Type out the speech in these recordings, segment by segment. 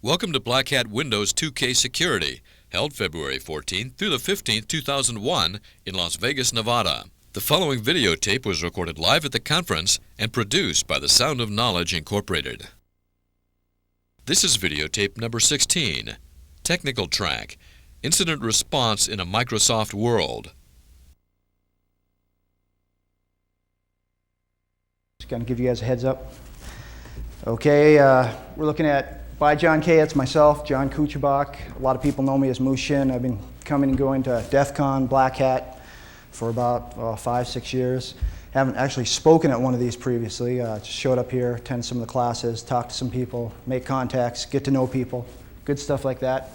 Welcome to Black Hat Windows 2K Security, held February 14th through the 15th, 2001 in Las Vegas, Nevada. The following videotape was recorded live at the conference and produced by the Sound of Knowledge Incorporated. This is videotape number 16, Technical Track, Incident Response in a Microsoft World. Just going to give you guys a heads up. Okay, we're looking at by John K. It's myself, John Kuchabak. A lot of people know me as Mushin. I've been coming and going to DEF CON, Black Hat for about 5-6 years. Haven't actually spoken at one of these previously. Just showed up here, attend some of the classes, talk to some people, make contacts, get to know people, good stuff like that.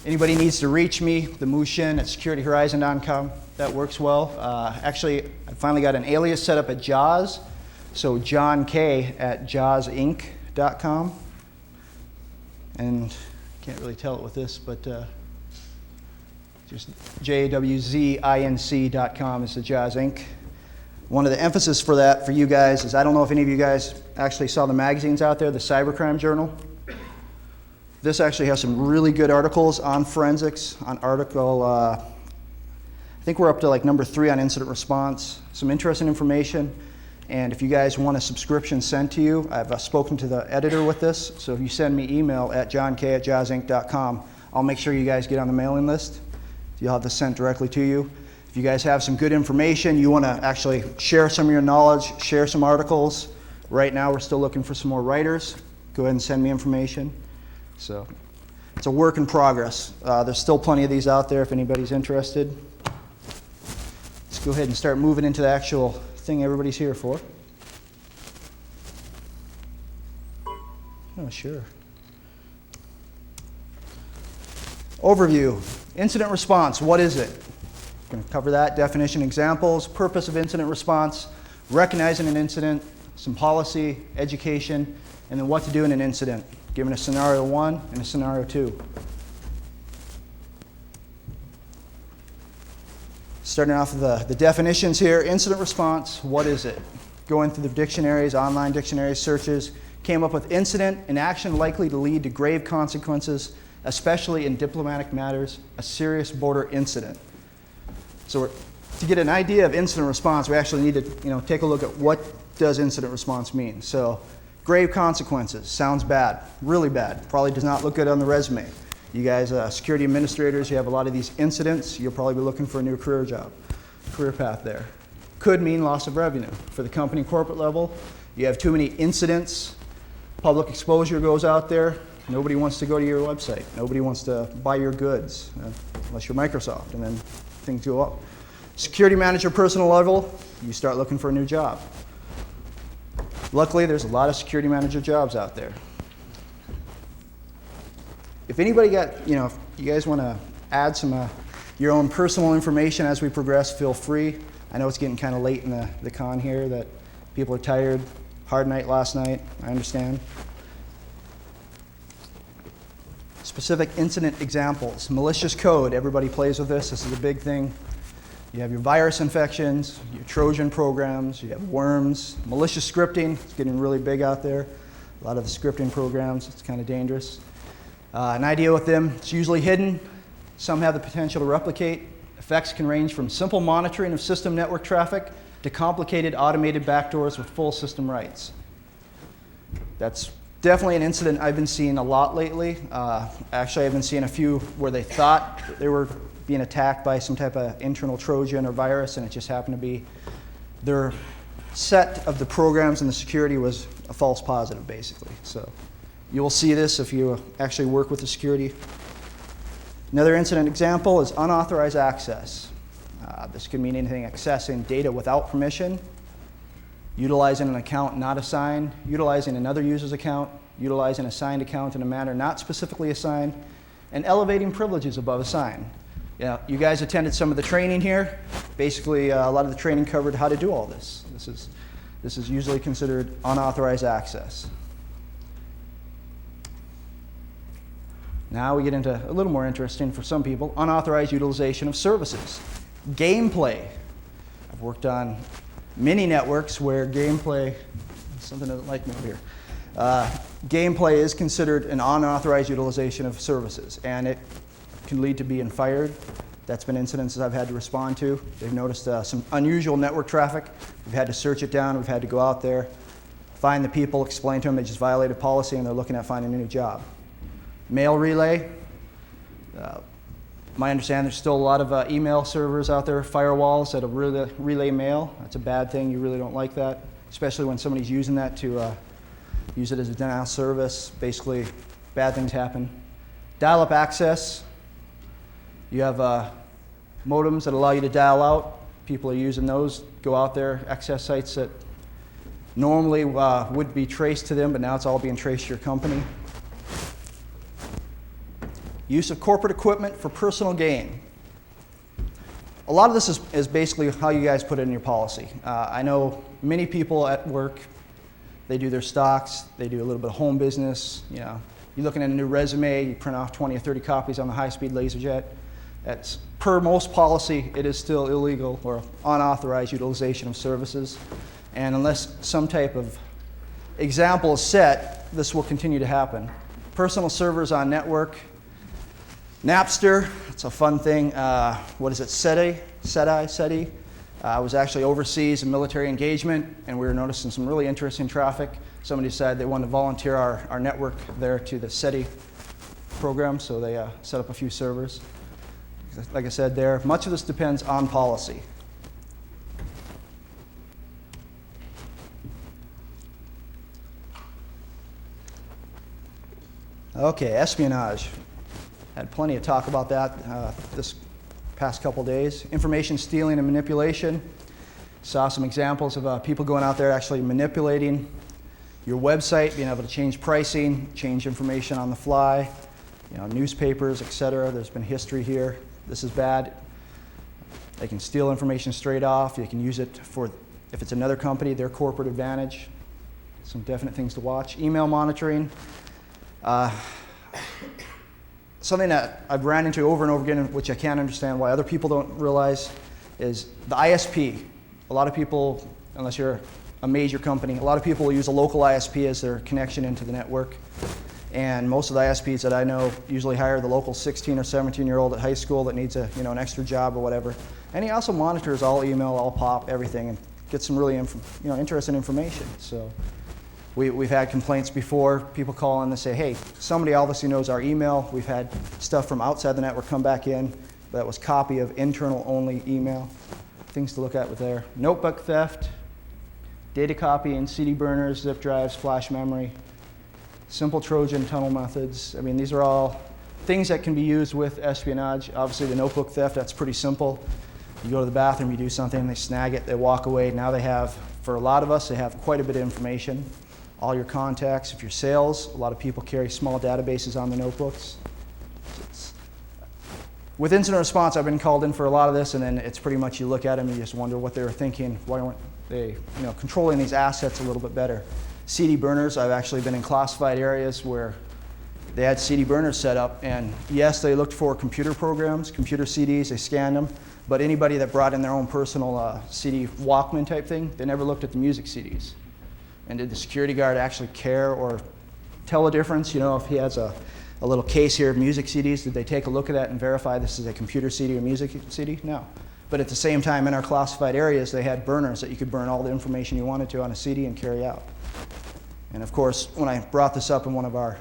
Anybody needs to reach me, the Mushin at securityhorizon.com. That works well. Actually, I finally got an alias set up at Jaws. So John K at jawsinc.com. And can't really tell it with this, but just jawzinc.com is the Jaws Inc. One of the emphasis for that for you guys is, I don't know if any of you guys actually saw the magazines out there, the Cybercrime Journal. This actually has some really good articles on forensics, on article, I think we're up to like number 3 on incident response, some interesting information. And if you guys want a subscription sent to you, I've spoken to the editor with this, so if you send me email at johnk@jawzinc.com, I'll make sure you guys get on the mailing list. You'll have this sent directly to you. If you guys have some good information, you want to actually share some of your knowledge, share some articles. Right now we're still looking for some more writers. Go ahead and send me information. So it's a work in progress. There's still plenty of these out there if anybody's interested. Let's go ahead and start moving into the actual thing everybody's here for. Oh, sure. Overview. Incident response. What is it? We're going to cover that. Definition, examples, purpose of incident response, recognizing an incident, some policy, education, and then what to do in an incident, given a scenario 1 and a scenario 2. Starting off with the definitions here, incident response, what is it? Going through the dictionaries, online dictionaries, searches, came up with incident, an action likely to lead to grave consequences, especially in diplomatic matters, a serious border incident. So to get an idea of incident response, we actually need to take a look at what does incident response mean. So grave consequences, sounds bad, really bad, probably does not look good on the resume. You guys, security administrators, you have a lot of these incidents. You'll probably be looking for a new career path there. Could mean loss of revenue. For the company corporate level, you have too many incidents, public exposure goes out there, nobody wants to go to your website, nobody wants to buy your goods, unless you're Microsoft, and then things go up. Security manager personal level, you start looking for a new job. Luckily, there's a lot of security manager jobs out there. If anybody if you guys want to add some your own personal information as we progress, feel free. I know it's getting kind of late in the con here, that people are tired. Hard night last night, I understand. Specific incident examples. Malicious code, everybody plays with this. This is a big thing. You have your virus infections, your Trojan programs, you have worms. Malicious scripting, it's getting really big out there. A lot of the scripting programs, it's kind of dangerous. An idea with them, it's usually hidden. Some have the potential to replicate. Effects can range from simple monitoring of system network traffic to complicated automated backdoors with full system rights. That's definitely an incident I've been seeing a lot lately. Actually, I've been seeing a few where they thought they were being attacked by some type of internal Trojan or virus, and it just happened to be their set of the programs and the security was a false positive, basically. So you will see this if you actually work with the security. Another incident example is unauthorized access. This could mean anything: accessing data without permission, utilizing an account not assigned, utilizing another user's account, utilizing an assigned account in a manner not specifically assigned, and elevating privileges above assigned. You guys attended some of the training here. Basically, a lot of the training covered how to do all this. This is usually considered unauthorized access. Now we get into a little more interesting for some people, unauthorized utilization of services. Gameplay. I've worked on many networks where gameplay, something doesn't like me over here. Gameplay is considered an unauthorized utilization of services, and it can lead to being fired. That's been incidents that I've had to respond to. They've noticed some unusual network traffic. We've had to search it down. We've had to go out there, find the people, explain to them they just violated policy, and they're looking at finding a new job. Mail relay. My understanding, there's still a lot of email servers out there, firewalls that'll relay mail. That's a bad thing. You really don't like that, especially when somebody's using that to use it as a denial of service. Basically, bad things happen. Dial-up access. You have modems that allow you to dial out. People are using those. Go out there, access sites that normally would be traced to them, but now it's all being traced to your company. Use of corporate equipment for personal gain. A lot of this is basically how you guys put it in your policy. I know many people at work, they do their stocks, they do a little bit of home business. You know, you're looking at a new resume, you print off 20 or 30 copies on the high-speed laser jet. That's, per most policy, it is still illegal or unauthorized utilization of services. And unless some type of example is set, this will continue to happen. Personal servers on network. Napster, it's a fun thing. What is it, SETI? I was actually overseas in military engagement, and we were noticing some really interesting traffic. Somebody decided they wanted to volunteer our network there to the SETI program, so they set up a few servers. Like I said there, much of this depends on policy. Okay, espionage. Had plenty of talk about that this past couple days. Information stealing and manipulation. Saw some examples of people going out there actually manipulating your website, being able to change pricing, change information on the fly, you know, newspapers, etc. There's been history here. This is bad. They can steal information straight off. You can use it for, if it's another company, their corporate advantage. Some definite things to watch. Email monitoring. Something that I've ran into over and over again, which I can't understand why other people don't realize, is the ISP. A lot of people, unless you're a major company, a lot of people will use a local ISP as their connection into the network. And most of the ISPs that I know usually hire the local 16 or 17-year-old at high school that needs an extra job or whatever. And he also monitors all email, all pop, everything, and gets some really interesting information. So we've had complaints before. People call in and say, hey, somebody obviously knows our email. We've had stuff from outside the network come back in that was copy of internal-only email. Things to look at with there. Notebook theft, data copying, CD burners, zip drives, flash memory, simple Trojan tunnel methods. I mean, these are all things that can be used with espionage. Obviously, the notebook theft, that's pretty simple. You go to the bathroom, you do something, they snag it, they walk away. Now they have, for a lot of us, they have quite a bit of information. All your contacts, if you're sales, a lot of people carry small databases on the notebooks. With incident response, I've been called in for a lot of this, and then it's pretty much you look at them and you just wonder what they were thinking. Why weren't they controlling these assets a little bit better? CD burners, I've actually been in classified areas where they had CD burners set up, and yes, they looked for computer programs, computer CDs, they scanned them, but anybody that brought in their own personal CD Walkman type thing, they never looked at the music CDs. And did the security guard actually care or tell a difference? You know, if he has a little case here of music CDs, did they take a look at that and verify this is a computer CD or music CD? No. But at the same time, in our classified areas, they had burners that you could burn all the information you wanted to on a CD and carry out. And of course, when I brought this up in one of our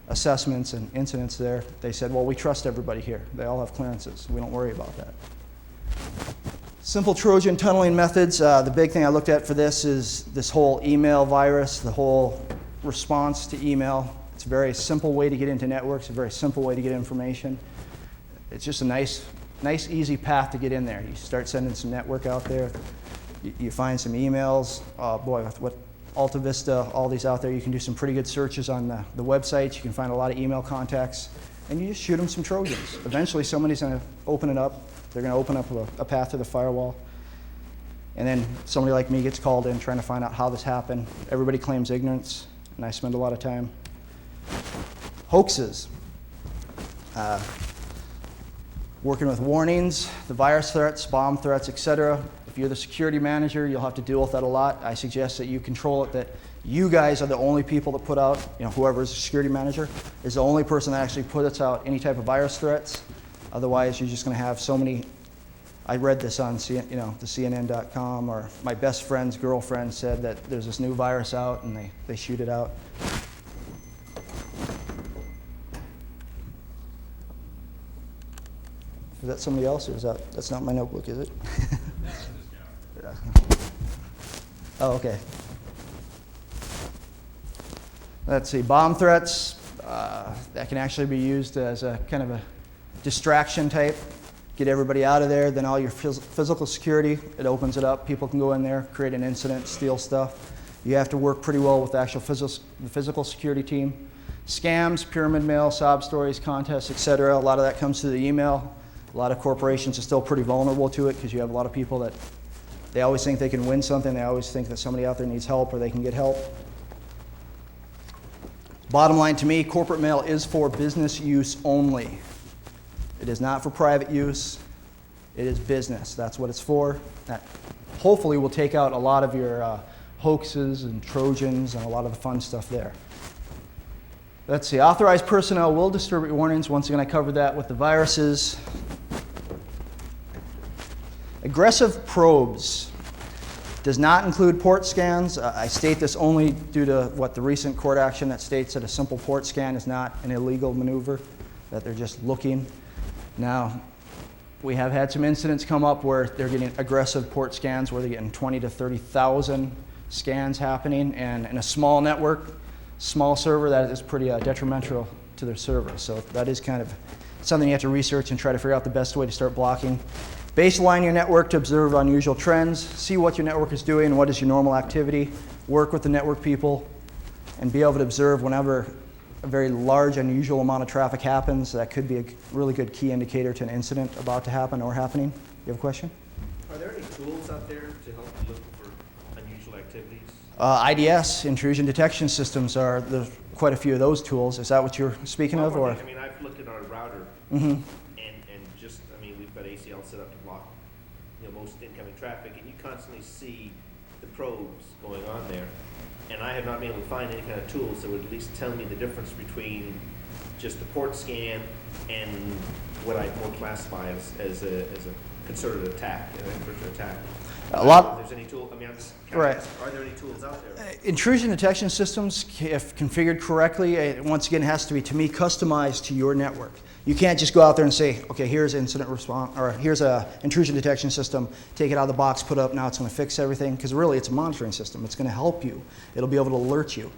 assessments and incidents there, they said, well, we trust everybody here. They all have clearances. We don't worry about that. Simple Trojan tunneling methods. The big thing I looked at for this is this whole email virus, the whole response to email. It's a very simple way to get into networks, a very simple way to get information. It's just a nice, easy path to get in there. You start sending some network out there. You find some emails. Boy, with what Alta Vista, all these out there, you can do some pretty good searches on the websites. You can find a lot of email contacts, and you just shoot them some Trojans. Eventually, somebody's going to open it up. They're going to open up a path to the firewall. And then somebody like me gets called in trying to find out how this happened. Everybody claims ignorance, and I spend a lot of time. Hoaxes. Working with warnings, the virus threats, bomb threats, etc. If If you're the security manager, you'll have to deal with that a lot. I suggest that you control it, that you guys are the only people that put out, whoever's the security manager is the only person that actually puts out any type of virus threats. Otherwise, you're just going to have so many. I read this on the CNN.com, or my best friend's girlfriend said that there's this new virus out and they shoot it out. Is that somebody else, or that's not my notebook, is it? Oh, okay. Let's see, bomb threats, that can actually be used as a kind of a distraction type. Get everybody out of there, then all your physical security, it opens it up. People can go in there, create an incident, steal stuff. You have to work pretty well with the actual the physical security team. Scams, pyramid mail, sob stories, contests, etc. A lot of that comes through the email. A lot of corporations are still pretty vulnerable to it because you have a lot of people that they always think they can win something. They always think that somebody out there needs help or they can get help. Bottom line to me, corporate mail is for business use only. It is not for private use. It is business. That's what it's for. That hopefully will take out a lot of your hoaxes and Trojans and a lot of the fun stuff there. Let's see. Authorized personnel will distribute warnings. Once again, I covered that with the viruses. Aggressive probes does not include port scans. I state this only due to what the recent court action that states that a simple port scan is not an illegal maneuver, that they're just looking. Now, we have had some incidents come up where they're getting aggressive port scans where they're getting 20 to 30,000 scans happening, and in a small network, small server, that is pretty detrimental to their server. So that is kind of something you have to research and try to figure out the best way to start blocking. Baseline your network to observe unusual trends, see what your network is doing, what is your normal activity, work with the network people, and be able to observe whenever a very large, unusual amount of traffic happens. That could be a really good key indicator to an incident about to happen or happening. You have a question? Are there any tools out there to help you look for unusual activities? IDS, intrusion detection systems, there's quite a few of those tools. Is that what you're speaking of? Or? I mean, I've looked at our router, Mm-hmm. and just, I mean, we've got ACL set up to block, most incoming traffic, and you constantly see the probes going on there. And I have not been able to find any kind of tools that would at least tell me the difference between just the port scan and what I more classify as a concerted attack, an effort to attack. A lot. If there's any tool, I mean, I'm just Right. Are there any tools out there? Intrusion detection systems, if configured correctly, once again, has to be, to me, customized to your network. You can't just go out there and say, okay, here's incident response, or here's a intrusion detection system, take it out of the box, put it up, now it's going to fix everything, because really it's a monitoring system. It's going to help you. It'll be able to alert you.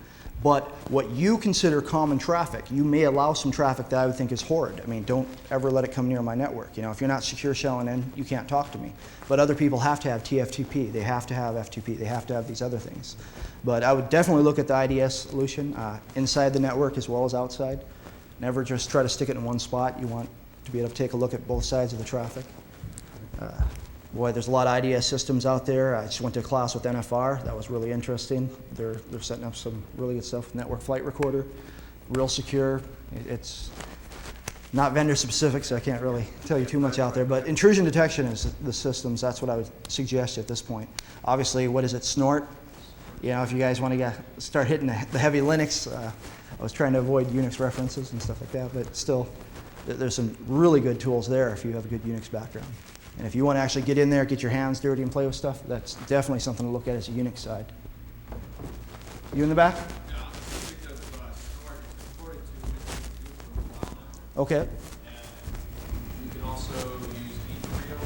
But what you consider common traffic, you may allow some traffic that I would think is horrid. I mean, don't ever let it come near my network. If you're not secure shelling in, you can't talk to me. But other people have to have TFTP. They have to have FTP. They have to have these other things. But I would definitely look at the IDS solution inside the network as well as outside. Never just try to stick it in one spot. You want to be able to take a look at both sides of the traffic. Boy, there's a lot of IDS systems out there. I just went to a class with NFR. That was really interesting. They're setting up some really good stuff. Network flight recorder, real secure. It's not vendor specific, so I can't really tell you too much out there. But intrusion detection is the systems. That's what I would suggest at this point. Obviously, what is it? Snort. If you guys want to start hitting the heavy Linux, I was trying to avoid Unix references and stuff like that. But still, there's some really good tools there if you have a good Unix background. And if you want to actually get in there, get your hands dirty and play with stuff, that's definitely something to look at as a Unix side. You in the back? Yeah, because Snort is supported to for a while now. Okay. And you can also use Ethereal,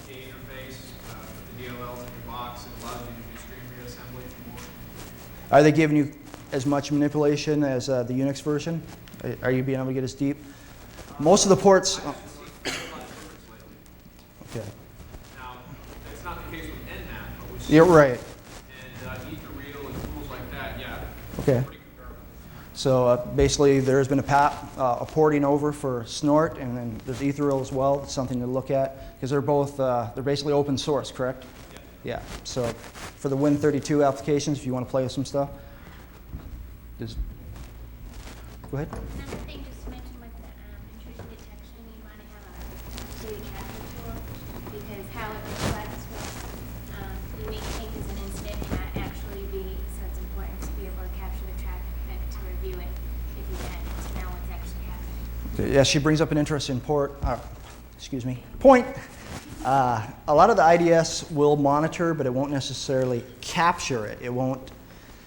GTK interface, put the DLLs in your box. It allows you to do stream reassembly if you want. Are they giving you as much manipulation as the Unix version? Are you being able to get as deep? Most of the ports. Okay. Now, that's not the case with Nmap, but with You're right. and Ethereal and tools like that, yeah. Okay. Pretty comparable. So basically, there's been a porting over for Snort, and then there's Ethereal as well. It's something to look at because they're both they're basically open source, correct? Yeah. Yeah. So for the Win32 applications, if you want to play with some stuff, go ahead. Another thing just mentioned with the intrusion detection, you want to have a security tracking tool because how it Yeah, she brings up an interesting point. A lot of the IDS will monitor, but it won't necessarily capture it. It won't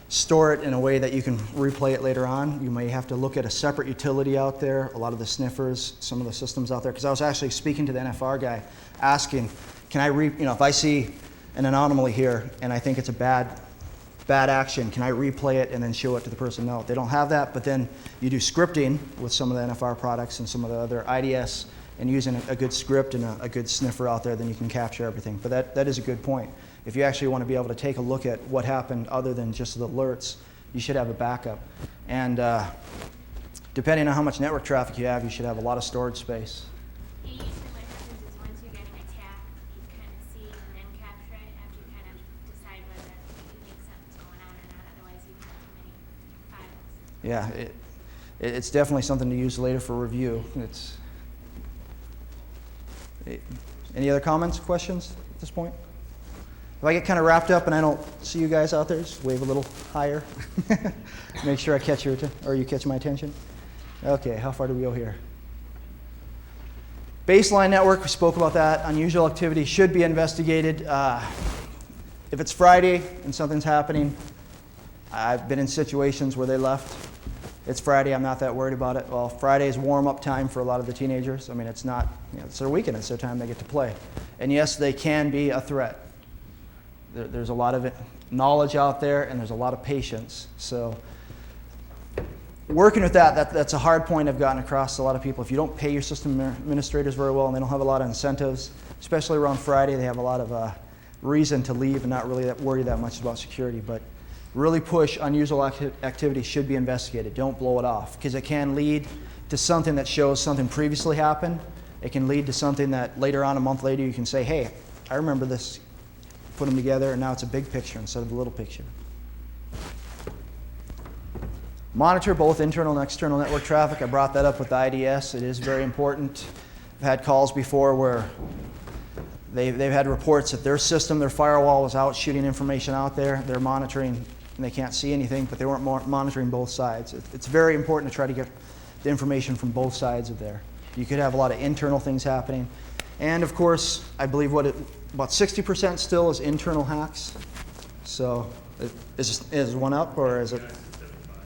store it in a way that you can replay it later on. You may have to look at a separate utility out there, a lot of the sniffers, some of the systems out there. Because I was actually speaking to the NFR guy, asking, can I if I see an anomaly here and I think it's a bad action, can I replay it and then show it to the person? No, they don't have that, but then you do scripting with some of the NFR products and some of the other IDS, and using a good script and a good sniffer out there, then you can capture everything. But that is a good point. If you actually want to be able to take a look at what happened other than just the alerts, you should have a backup. And depending on how much network traffic you have, you should have a lot of storage space. Yeah, usually what happens is once you're getting attacked, you kind of see and then capture it after you kind of decide whether you think something's going on or not. Otherwise, you have too many files. Yeah, it's definitely something to use later for review. Any other comments, questions at this point? If I get kind of wrapped up and I don't see you guys out there, just wave a little higher. Make sure I catch your or you catch my attention. Okay, how far do we go here? Baseline network, we spoke about that. Unusual activity should be investigated. If it's Friday and something's happening, I've been in situations where they left. It's Friday, I'm not that worried about it. Well, Friday is warm-up time for a lot of the teenagers. I mean, it's not, it's their weekend, it's their time they get to play. And yes, they can be a threat. There's a lot of knowledge out there, and there's a lot of patience. So working with that's a hard point I've gotten across to a lot of people. If you don't pay your system administrators very well, and they don't have a lot of incentives, especially around Friday, they have a lot of reason to leave and not really worry that much about security. But really push unusual activity should be investigated. Don't blow it off, because it can lead to something that shows something previously happened. It can lead to something that later on, a month later, you can say, hey, I remember this, put them together, and now it's a big picture instead of a little picture. Monitor both internal and external network traffic. I brought that up with the IDS. It is very important. I've had calls before where they've had reports that their system, their firewall was out shooting information out there. They're monitoring and they can't see anything, but they weren't monitoring both sides. It's very important to try to get the information from both sides of there. You could have a lot of internal things happening. And of course, I believe about 60% still is internal hacks. So is one up, or is it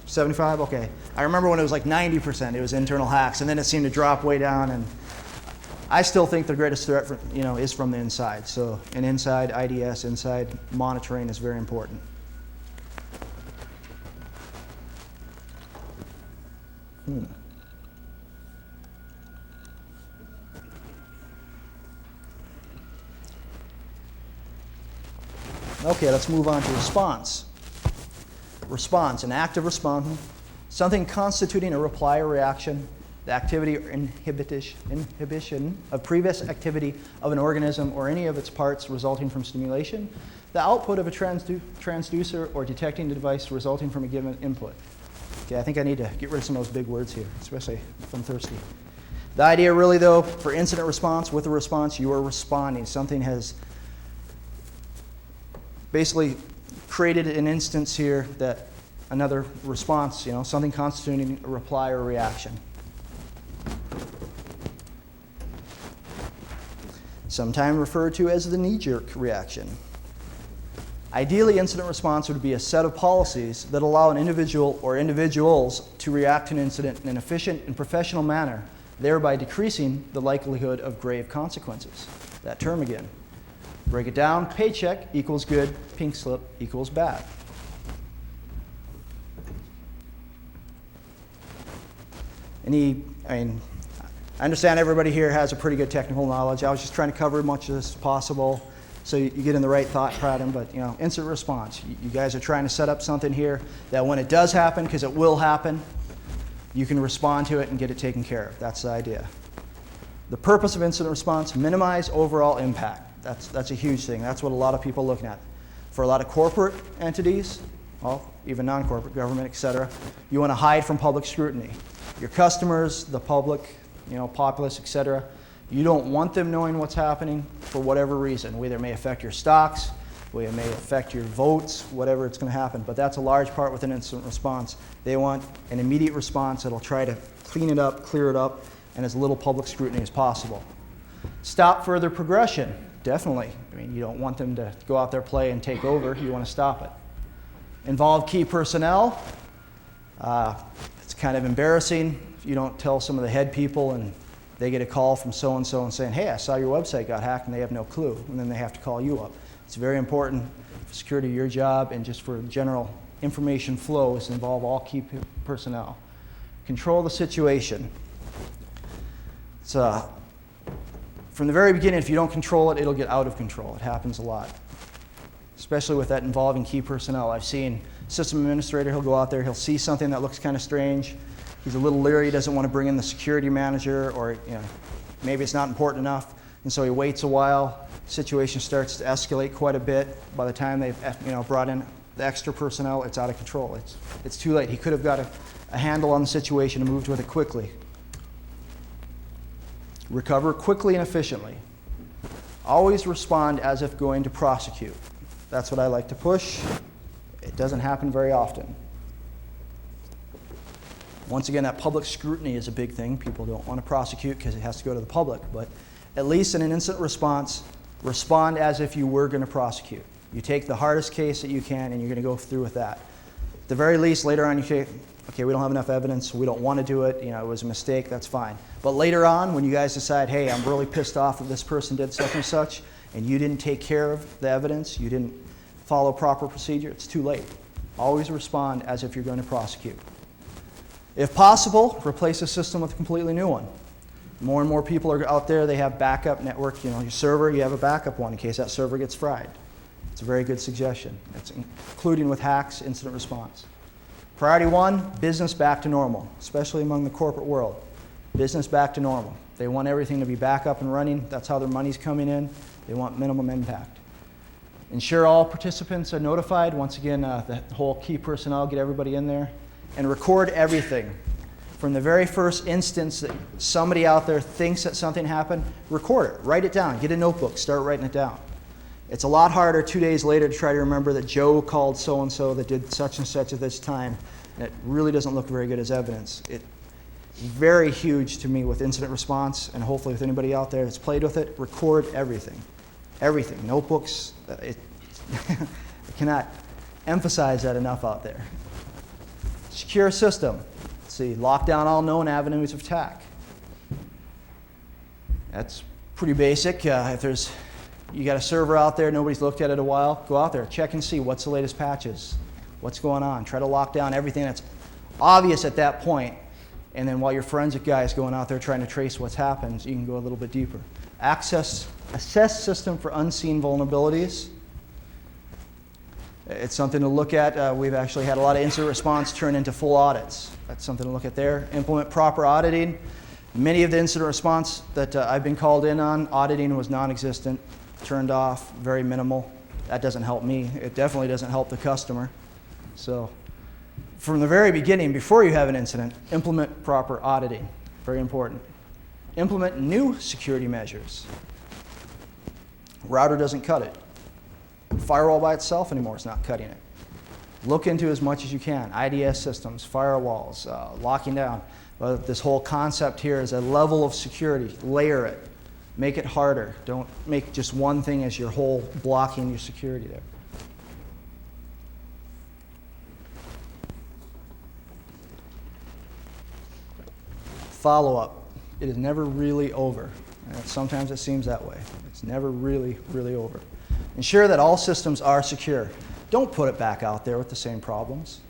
75? Okay. I remember when it was like 90%, it was internal hacks, and then it seemed to drop way down. And I still think the greatest threat is from the inside. So an inside IDS, inside monitoring is very important. Okay, let's move on to response. Response, an active response, something constituting a reply or reaction, the activity or inhibition of previous activity of an organism or any of its parts resulting from stimulation, the output of a transducer or detecting device resulting from a given input. Okay, I think I need to get rid of some of those big words here, especially if I'm thirsty. The idea really, though, for incident response, with a response, you are responding. Something has basically created an instance here that another response, something constituting a reply or reaction. Sometimes referred to as the knee-jerk reaction. Ideally, incident response would be a set of policies that allow an individual or individuals to react to an incident in an efficient and professional manner, thereby decreasing the likelihood of grave consequences. That term again. Break it down, paycheck equals good, pink slip equals bad. I understand everybody here has a pretty good technical knowledge. I was just trying to cover as much of this as possible so you get in the right thought pattern, but instant response. You guys are trying to set up something here that when it does happen, because it will happen, you can respond to it and get it taken care of. That's the idea. The purpose of incident response, minimize overall impact. That's a huge thing. That's what a lot of people are looking at. For a lot of corporate entities, well, even non-corporate, government, etc., you want to hide from public scrutiny. Your customers, the public, populace, etc., you don't want them knowing what's happening for whatever reason. Whether it may affect your stocks, whether it may affect your votes, whatever it's going to happen. But that's a large part with an incident response. They want an immediate response that'll try to clean it up, clear it up, and as little public scrutiny as possible. Stop further progression, definitely. I mean, you don't want them to go out there, play, and take over. You want to stop it. Involve key personnel. It's kind of embarrassing if you don't tell some of the head people and they get a call from so-and-so and saying, hey, I saw your website got hacked, and they have no clue, and then they have to call you up. It's very important for security of your job and just for general information flow is to involve all key personnel. Control the situation. It's, from the very beginning, if you don't control it, it'll get out of control. It happens a lot, especially with that involving key personnel. I've seen system administrator, he'll go out there, he'll see something that looks kind of strange. He's a little leery, he doesn't want to bring in the security manager, or maybe it's not important enough, and so he waits a while. Situation starts to escalate quite a bit. By the time they've brought in the extra personnel, it's out of control. It's too late. He could have got a handle on the situation and moved with it quickly. Recover quickly and efficiently. Always respond as if going to prosecute. That's what I like to push. It doesn't happen very often. Once again, that public scrutiny is a big thing. People don't want to prosecute because it has to go to the public. But at least in an instant response, respond as if you were going to prosecute. You take the hardest case that you can and you're going to go through with that. At the very least, later on you say, okay, we don't have enough evidence, we don't want to do it, it was a mistake, that's fine. But later on, when you guys decide, hey, I'm really pissed off that this person did such and such, and you didn't take care of the evidence, you didn't follow proper procedure, it's too late. Always respond as if you're going to prosecute. If possible, replace the system with a completely new one. More and more people are out there, they have backup network, your server, you have a backup one in case that server gets fried. It's a very good suggestion. It's including with hacks, incident response. Priority one, business back to normal, especially among the corporate world. Business back to normal. They want everything to be back up and running. That's how their money's coming in. They want minimum impact. Ensure all participants are notified. Once again, the whole key personnel, get everybody in there. And record everything. From the very first instance that somebody out there thinks that something happened, record it. Write it down. Get a notebook. Start writing it down. It's a lot harder 2 days later to try to remember that Joe called so-and-so that did such and such at this time. And it really doesn't look very good as evidence. It's very huge to me with incident response, and hopefully with anybody out there that's played with it, record everything. Everything. Notebooks. I cannot emphasize that enough out there. Secure system. Let's see. Lock down all known avenues of attack. That's pretty basic. If you got a server out there, nobody's looked at it in a while, go out there, check and see what's the latest patches, what's going on. Try to lock down everything that's obvious at that point, and then while your forensic guy is going out there trying to trace what's happened, you can go a little bit deeper. Assess system for unseen vulnerabilities. It's something to look at. We've actually had a lot of incident response turn into full audits. That's something to look at there. Implement proper auditing. Many of the incident response that I've been called in on, auditing was non-existent. Turned off, very minimal. That doesn't help me. It definitely doesn't help the customer. So from the very beginning, before you have an incident, implement proper auditing. Very important. Implement new security measures. Router doesn't cut it. Firewall by itself anymore is not cutting it. Look into as much as you can. IDS systems, firewalls, locking down. This whole concept here is a level of security. Layer it. Make it harder. Don't make just one thing as your whole blocking your security there. Follow-up. It is never really over. Sometimes it seems that way. It's never really, really over. Ensure that all systems are secure. Don't put it back out there with the same problems.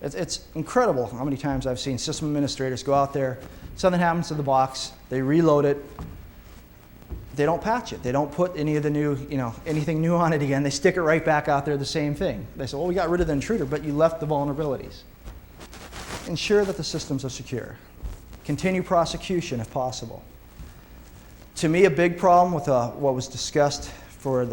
It's incredible how many times I've seen system administrators go out there, something happens to the box, they reload it, they don't patch it. They don't put any of the new, anything new on it again. They stick it right back out there, the same thing. They say, well, we got rid of the intruder, but you left the vulnerabilities. Ensure that the systems are secure. Continue prosecution if possible. To me, a big problem with what was discussed for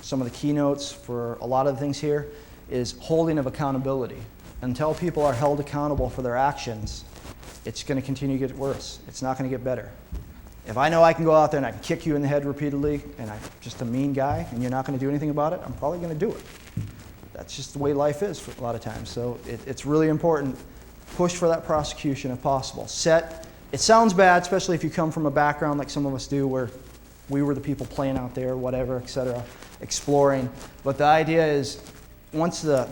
some of the keynotes for a lot of the things here is holding of accountability. Until people are held accountable for their actions, it's going to continue to get worse. It's not going to get better. If I know I can go out there and I can kick you in the head repeatedly and I'm just a mean guy and you're not going to do anything about it, I'm probably going to do it. That's just the way life is for a lot of times. So it's really important. Push for that prosecution if possible. Set It sounds bad, especially if you come from a background like some of us do, where we were the people playing out there, whatever, etc., exploring. But the idea is, once the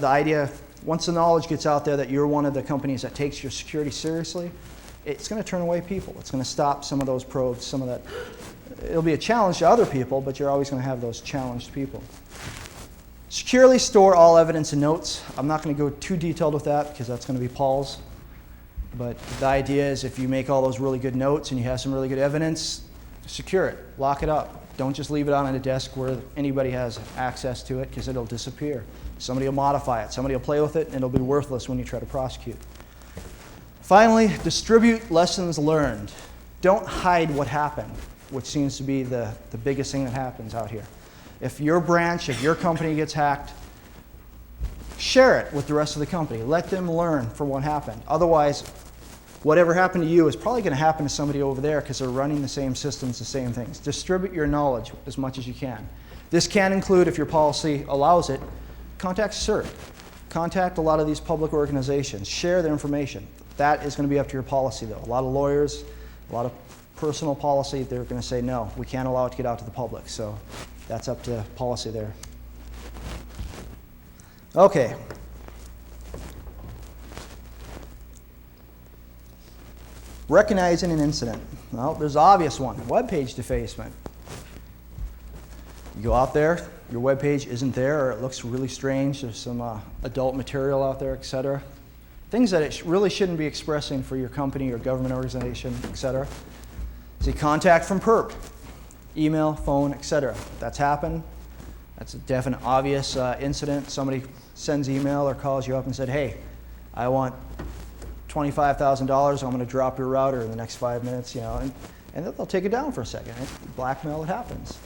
knowledge gets out there that you're one of the companies that takes your security seriously, it's going to turn away people. It's going to stop some of those probes, some of that. It'll be a challenge to other people, but you're always going to have those challenged people. Securely store all evidence and notes. I'm not going to go too detailed with that because that's going to be Paul's. But the idea is if you make all those really good notes and you have some really good evidence, secure it, lock it up. Don't just leave it on a desk where anybody has access to it because it'll disappear. Somebody will modify it, somebody will play with it, and it'll be worthless when you try to prosecute. Finally, distribute lessons learned. Don't hide what happened, which seems to be the biggest thing that happens out here. If your branch, if your company gets hacked, share it with the rest of the company. Let them learn from what happened. Otherwise, whatever happened to you is probably going to happen to somebody over there because they're running the same systems, the same things. Distribute your knowledge as much as you can. This can include, if your policy allows it, contact CERT. Contact a lot of these public organizations. Share their information. That is going to be up to your policy, though. A lot of lawyers, a lot of personal policy, they're going to say, no, we can't allow it to get out to the public. So that's up to policy there. Okay. Recognizing an incident. Well, there's an obvious one, web page defacement. You go out there, your web page isn't there, or it looks really strange, there's some adult material out there, etc. Things that it really shouldn't be expressing for your company or government organization, etc. See, contact from PERP, email, phone, etc. That's happened. That's a definite, obvious incident. Somebody sends email or calls you up and said, hey, I want $25,000. I'm going to drop your router in the next 5 minutes, and they'll take it down for a second. Blackmail, it happens.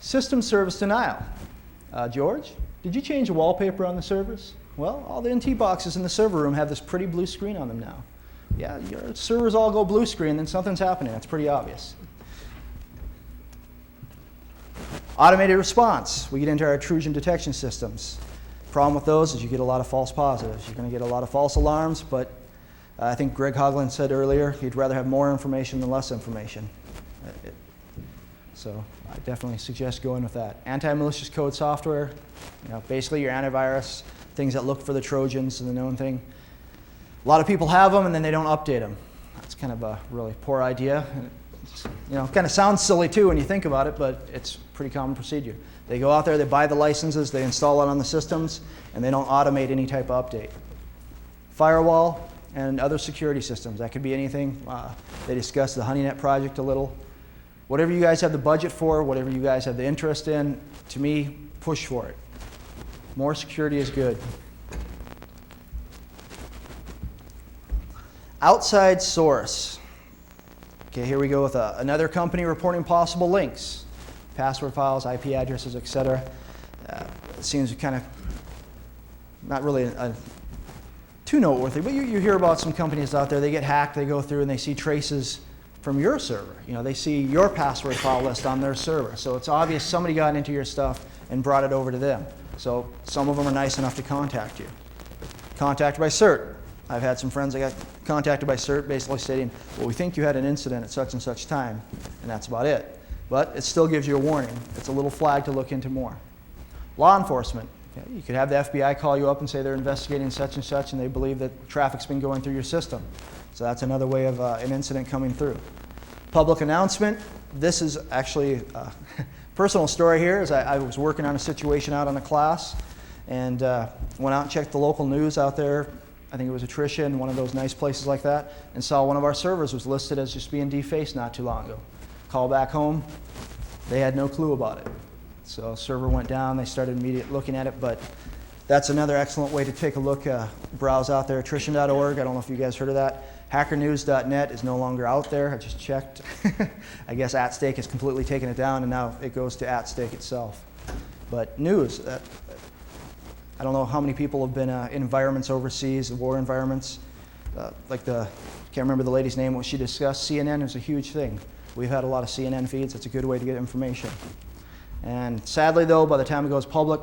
System service denial. George, did you change the wallpaper on the servers? Well, all the NT boxes in the server room have this pretty blue screen on them now. Yeah, your servers all go blue screen, then something's happening. That's pretty obvious. Automated response. We get into our intrusion detection systems. Problem with those is you get a lot of false positives. You're going to get a lot of false alarms, but I think Greg Hoagland said earlier he'd rather have more information than less information. So I definitely suggest going with that. Anti-malicious code software, basically your antivirus, things that look for the Trojans and the known thing. A lot of people have them and then they don't update them. That's kind of a really poor idea. Kind of sounds silly too when you think about it, but it's pretty common procedure. They go out there, they buy the licenses, they install it on the systems, and they don't automate any type of update. Firewall and other security systems, that could be anything. They discussed the HoneyNet project a little. Whatever you guys have the budget for, whatever you guys have the interest in, to me, push for it. More security is good. Outside source. Okay, here we go with another company reporting possible links. Password files, IP addresses, etc. It seems kind of not really too noteworthy, but you hear about some companies out there, they get hacked, they go through and they see traces from your server. They see your password file list on their server. So it's obvious somebody got into your stuff and brought it over to them. So some of them are nice enough to contact you. Contacted by CERT. I've had some friends that got contacted by CERT basically stating, well, we think you had an incident at such and such time, and that's about it. But it still gives you a warning. It's a little flag to look into more. Law enforcement. Okay, you could have the FBI call you up and say they're investigating such and such, and they believe that traffic's been going through your system. So that's another way of an incident coming through. Public announcement. This is actually a personal story here. Is I was working on a situation out on a class, and went out and checked the local news out there. I think it was Attrition, one of those nice places like that, and saw one of our servers was listed as just being defaced not too long ago. Call back home, they had no clue about it. So server went down, they started immediately looking at it, but that's another excellent way to take a look, browse out there, attrition.org. I don't know if you guys heard of that. Hackernews.net is no longer out there, I just checked. I guess AtStake has completely taken it down and now it goes to AtStake itself. But news, I don't know how many people have been in environments overseas, war environments. Can't remember the lady's name, what she discussed. CNN is a huge thing. We've had a lot of CNN feeds. It's a good way to get information. And sadly, though, by the time it goes public,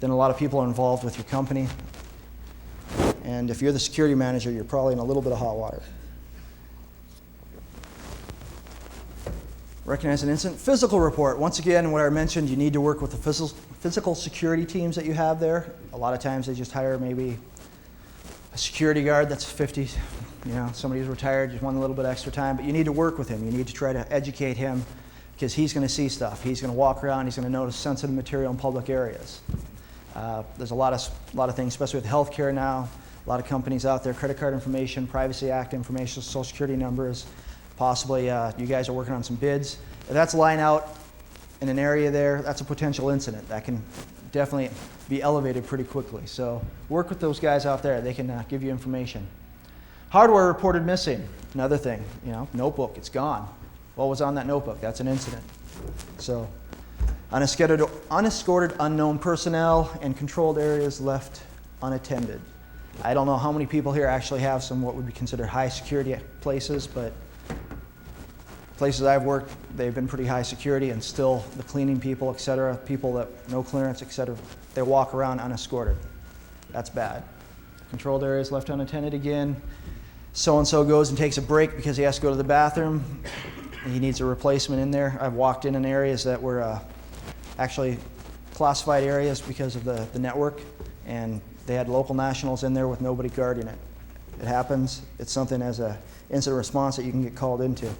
then a lot of people are involved with your company. And if you're the security manager, you're probably in a little bit of hot water. Recognize an incident. Physical report. Once again, what I mentioned, you need to work with the physical security teams that you have there. A lot of times they just hire maybe a security guard that's 50, somebody who's retired, just want a little bit extra time, but you need to work with him. You need to try to educate him because he's going to see stuff. He's going to walk around, he's going to notice sensitive material in public areas. There's a lot of things, especially with healthcare now. A lot of companies out there, credit card information, Privacy Act information, Social Security numbers. Possibly you guys are working on some bids. If that's lying out in an area there, that's a potential incident. That can definitely be elevated pretty quickly. So work with those guys out there. They can give you information. Hardware reported missing. Another thing, notebook, it's gone. What was on that notebook? That's an incident. So unescorted unknown personnel and controlled areas left unattended. I don't know how many people here actually have some what would be considered high security places, but places I've worked, they've been pretty high security, and still the cleaning people, etc., people that no clearance, etc., they walk around unescorted. That's bad. Controlled areas left unattended again. So-and-so goes and takes a break because he has to go to the bathroom. And he needs a replacement in there. I've walked in areas that were actually classified areas because of the network, and they had local nationals in there with nobody guarding it. It happens. It's something as an incident response that you can get called into.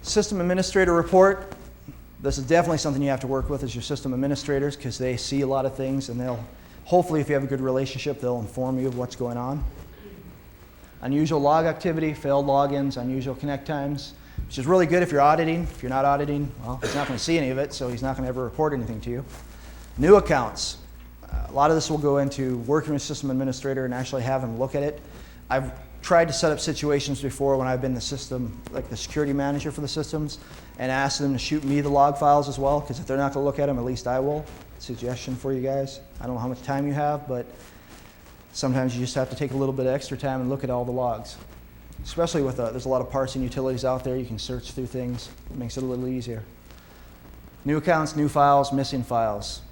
System administrator report. This is definitely something you have to work with as your system administrators because they see a lot of things, and they'll, hopefully if you have a good relationship, they'll inform you of what's going on. Unusual log activity, failed logins, unusual connect times, which is really good if you're auditing. If you're not auditing, well, he's not going to see any of it, so he's not going to ever report anything to you. New accounts. A lot of this will go into working with system administrator and actually have him look at it. I've tried to set up situations before when I've been the system, like the security manager for the systems, and asked them to shoot me the log files as well, because if they're not going to look at them, at least I will. Suggestion for you guys. I don't know how much time you have, but sometimes you just have to take a little bit of extra time and look at all the logs. Especially with, there's a lot of parsing utilities out there, you can search through things. It makes it a little easier. New accounts, new files, missing files.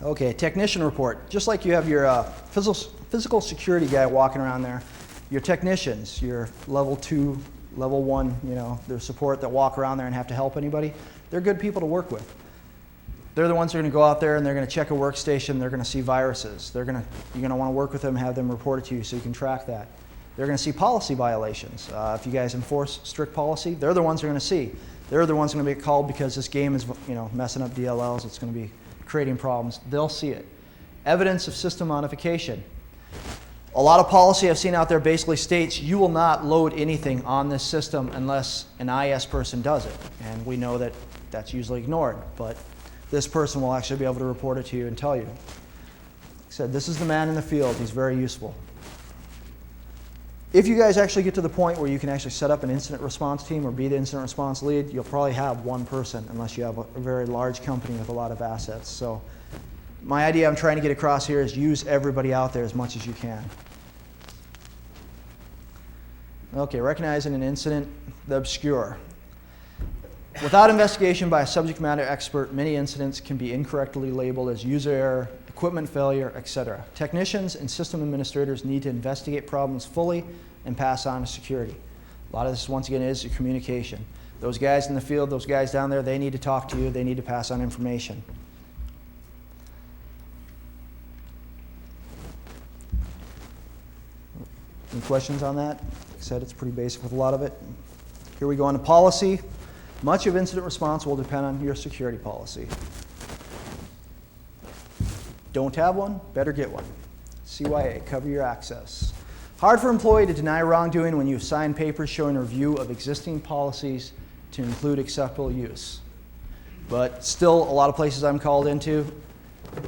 Okay, technician report. Just like you have your physical security guy walking around there, your technicians, your level 2, level 1, their support that walk around there and have to help anybody, they're good people to work with. They're the ones who are going to go out there and they're going to check a workstation, they're going to see viruses. You're going to want to work with them, have them report it to you so you can track that. They're going to see policy violations. If you guys enforce strict policy, they're the ones who are going to see. They're the ones going to be called because this game is messing up DLLs, it's going to be creating problems. They'll see it. Evidence of system modification. A lot of policy I've seen out there basically states you will not load anything on this system unless an IS person does it. And we know that that's usually ignored, but this person will actually be able to report it to you and tell you. Like I said, this is the man in the field. He's very useful. If you guys actually get to the point where you can actually set up an incident response team or be the incident response lead, you'll probably have one person unless you have a very large company with a lot of assets. So my idea I'm trying to get across here is use everybody out there as much as you can. Okay, recognizing an incident, the obscure. Without investigation by a subject matter expert, many incidents can be incorrectly labeled as user error, equipment failure, etc. Technicians and system administrators need to investigate problems fully and pass on to security. A lot of this, once again, is your communication. Those guys in the field, those guys down there, they need to talk to you, they need to pass on information. Any questions on that? Like I said, it's pretty basic with a lot of it. Here we go on to policy. Much of incident response will depend on your security policy. Don't have one? Better get one. CYA, cover your access. Hard for employee to deny wrongdoing when you've signed papers showing a review of existing policies to include acceptable use. But still, a lot of places I'm called into,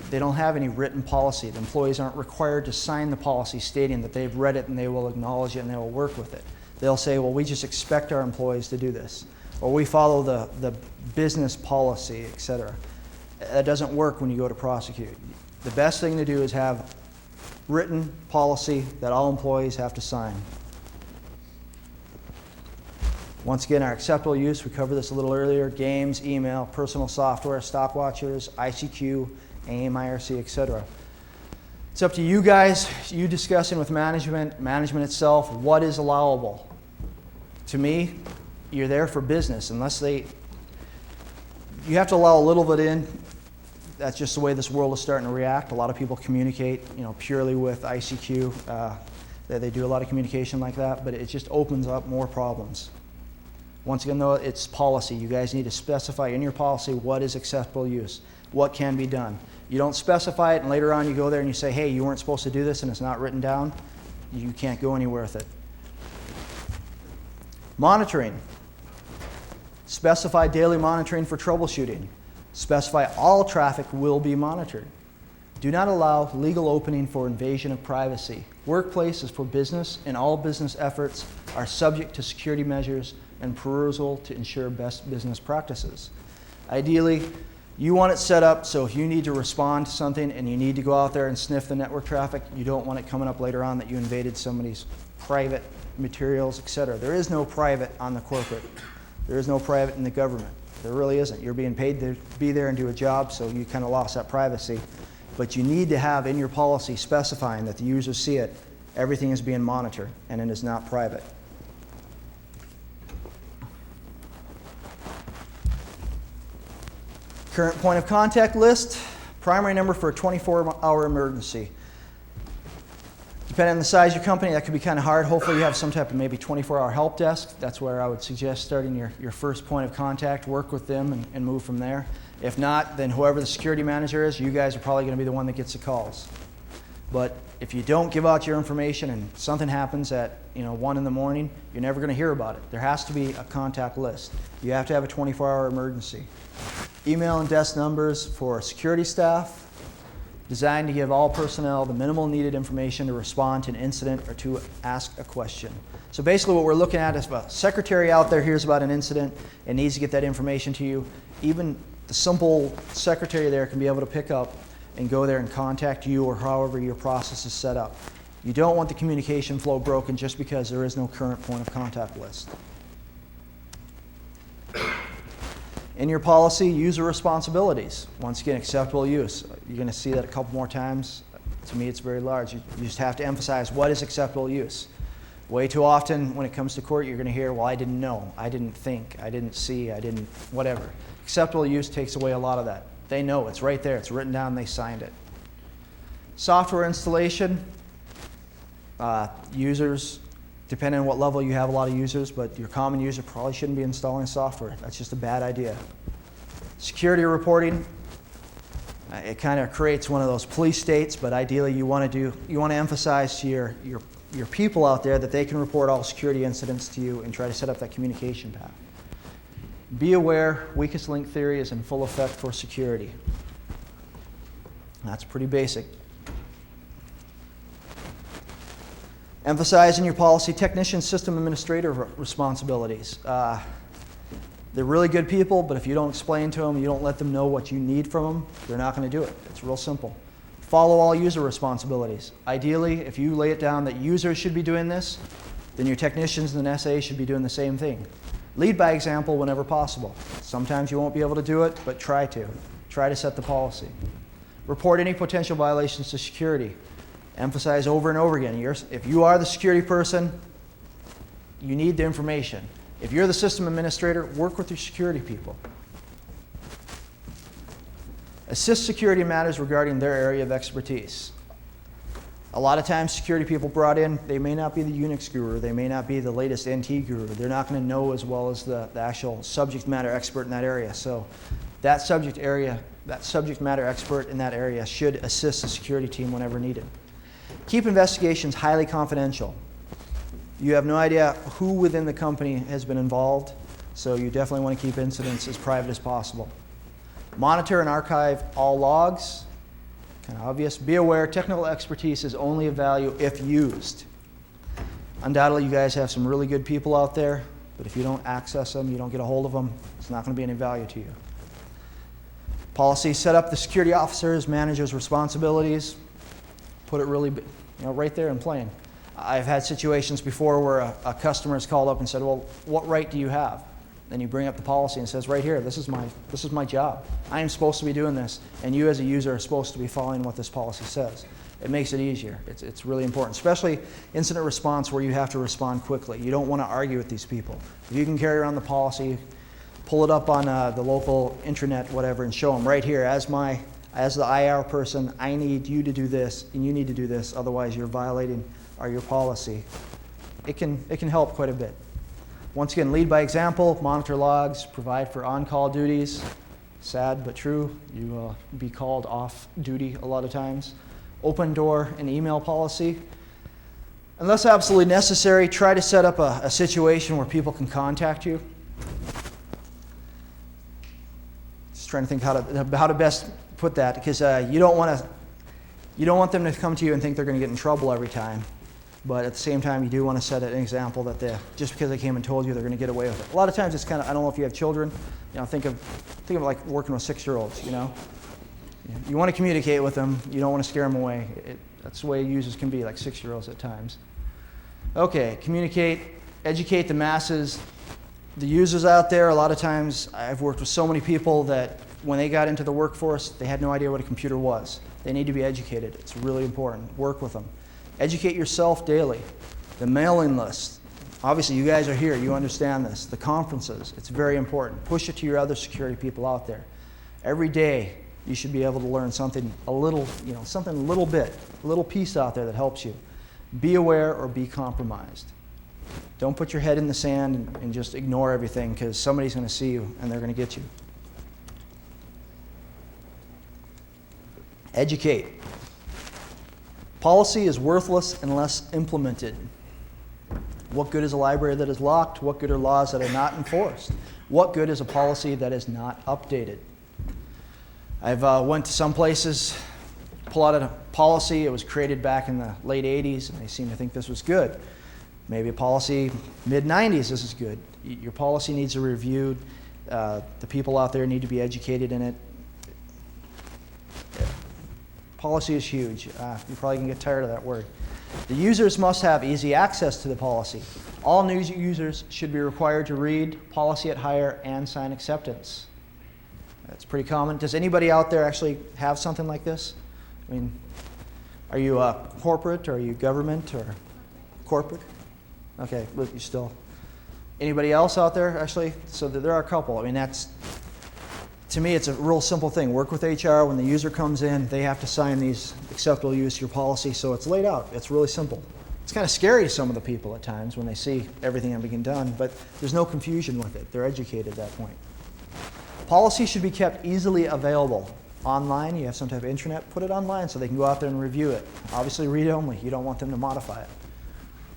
they don't have any written policy. The employees aren't required to sign the policy stating that they've read it and they will acknowledge it and they will work with it. They'll say, well, we just expect our employees to do this. Or we follow the business policy, etc. That doesn't work when you go to prosecute. The best thing to do is have written policy that all employees have to sign. Once again, our acceptable use, we covered this a little earlier, games, email, personal software, stopwatchers, ICQ, AIM, IRC, etc. It's up to you guys, you discussing with management itself, what is allowable. To me, you're there for business. You have to allow a little bit in. That's just the way this world is starting to react. A lot of people communicate, purely with ICQ. They do a lot of communication like that, but it just opens up more problems. Once again, though, it's policy. You guys need to specify in your policy what is acceptable use, what can be done. You don't specify it, and later on you go there and you say, hey, you weren't supposed to do this, and it's not written down. You can't go anywhere with it. Monitoring. Specify daily monitoring for troubleshooting. Specify all traffic will be monitored. Do not allow legal opening for invasion of privacy. Workplace is for business, and all business efforts are subject to security measures and perusal to ensure best business practices. Ideally, you want it set up so if you need to respond to something and you need to go out there and sniff the network traffic, you don't want it coming up later on that you invaded somebody's private materials, etc. There is no private on the corporate. There is no private in the government. There really isn't. You're being paid to be there and do a job, so you kind of lost that privacy. But you need to have in your policy specifying that the users see it, everything is being monitored, and it is not private. Current point of contact list, primary number for a 24-hour emergency. Depending on the size of your company, that could be kind of hard. Hopefully you have some type of maybe 24-hour help desk. That's where I would suggest starting your first point of contact, work with them and move from there. If not, then whoever the security manager is, you guys are probably going to be the one that gets the calls. But if you don't give out your information and something happens at 1 in the morning, you're never going to hear about it. There has to be a contact list. You have to have a 24-hour emergency. Email and desk numbers for security staff, designed to give all personnel the minimal needed information to respond to an incident or to ask a question. So basically what we're looking at is a secretary out there hears about an incident and needs to get that information to you. Even the simple secretary there can be able to pick up and go there and contact you or however your process is set up. You don't want the communication flow broken just because there is no current point of contact list. In your policy, user responsibilities. Once again, acceptable use. You're going to see that a couple more times. To me, it's very large. You just have to emphasize what is acceptable use. Way too often when it comes to court, you're going to hear, well, I didn't know, I didn't think, I didn't see, I didn't, whatever. Acceptable use takes away a lot of that. They know, it's right there, it's written down, they signed it. Software installation. Users, depending on what level you have a lot of users, but your common user probably shouldn't be installing software. That's just a bad idea. Security reporting. It kind of creates one of those police states, but ideally you want to emphasize to your people out there that they can report all security incidents to you and try to set up that communication path. Be aware, weakest link theory is in full effect for security. That's pretty basic. Emphasize in your policy technician system administrator responsibilities. They're really good people, but if you don't explain to them, you don't let them know what you need from them, they're not going to do it. It's real simple. Follow all user responsibilities. Ideally, if you lay it down that users should be doing this, then your technicians and SA should be doing the same thing. Lead by example whenever possible. Sometimes you won't be able to do it, but try to. Try to set the policy. Report any potential violations to security. Emphasize over and over again. If you are the security person, you need the information. If you're the system administrator, work with your security people. Assist security matters regarding their area of expertise. A lot of times security people brought in, they may not be the Unix guru, they may not be the latest NT guru, they're not going to know as well as the actual subject matter expert in that area. So that subject matter expert in that area should assist the security team whenever needed. Keep investigations highly confidential. You have no idea who within the company has been involved, so you definitely want to keep incidents as private as possible. Monitor and archive all logs. Kind of obvious. Be aware, technical expertise is only of value if used. Undoubtedly, you guys have some really good people out there, but if you don't access them, you don't get a hold of them, it's not going to be any value to you. Policy, set up the security officers, managers' responsibilities. Put it really, right there in plain. I've had situations before where a customer has called up and said, well, what right do you have? Then you bring up the policy and it says, right here, this is my job. I am supposed to be doing this, and you as a user are supposed to be following what this policy says. It makes it easier. It's really important, especially incident response where you have to respond quickly. You don't want to argue with these people. If you can carry around the policy, pull it up on the local intranet, whatever, and show them right here, as the IR person, I need you to do this, and you need to do this, otherwise you're violating your policy. It can help quite a bit. Once again, lead by example, monitor logs, provide for on-call duties. Sad but true, you will be called off duty a lot of times. Open door and email policy. Unless absolutely necessary, try to set up a situation where people can contact you. Just trying to think how to best put that, because you don't want them to come to you and think they're going to get in trouble every time. But at the same time, you do want to set an example that just because they came and told you, they're going to get away with it. A lot of times it's kind of, I don't know if you have children, think of like working with 6-year-olds, You want to communicate with them. You don't want to scare them away. That's the way users can be, like 6-year-olds at times. Okay, communicate, educate the masses. The users out there, a lot of times, I've worked with so many people that when they got into the workforce, they had no idea what a computer was. They need to be educated. It's really important. Work with them. Educate yourself daily. The mailing list. Obviously, you guys are here. You understand this. The conferences. It's very important. Push it to your other security people out there. Every day, you should be able to learn something a little bit, a little piece out there that helps you. Be aware or be compromised. Don't put your head in the sand and just ignore everything, because somebody's going to see you and they're going to get you. Educate. Policy is worthless unless implemented. What good is a library that is locked? What good are laws that are not enforced? What good is a policy that is not updated? I've went to some places, pull out a policy. It was created back in the late 80s, and they seem to think this was good. Maybe a policy mid-90s, this is good. Your policy needs to be reviewed. The people out there need to be educated in it. Policy is huge. You're probably going to get tired of that word. The users must have easy access to the policy. All new users should be required to read policy at hire and sign acceptance. That's pretty common. Does anybody out there actually have something like this? I mean, are you corporate, or are you government, or corporate? Okay, but you still. Anybody else out there actually? So there are a couple. I mean, to me, it's a real simple thing. Work with HR. When the user comes in, they have to sign these acceptable use your policy, so it's laid out. It's really simple. It's kind of scary to some of the people at times when they see everything being done, but there's no confusion with it. They're educated at that point. Policy should be kept easily available. Online, you have some type of intranet, put it online so they can go out there and review it. Obviously read only. You don't want them to modify it.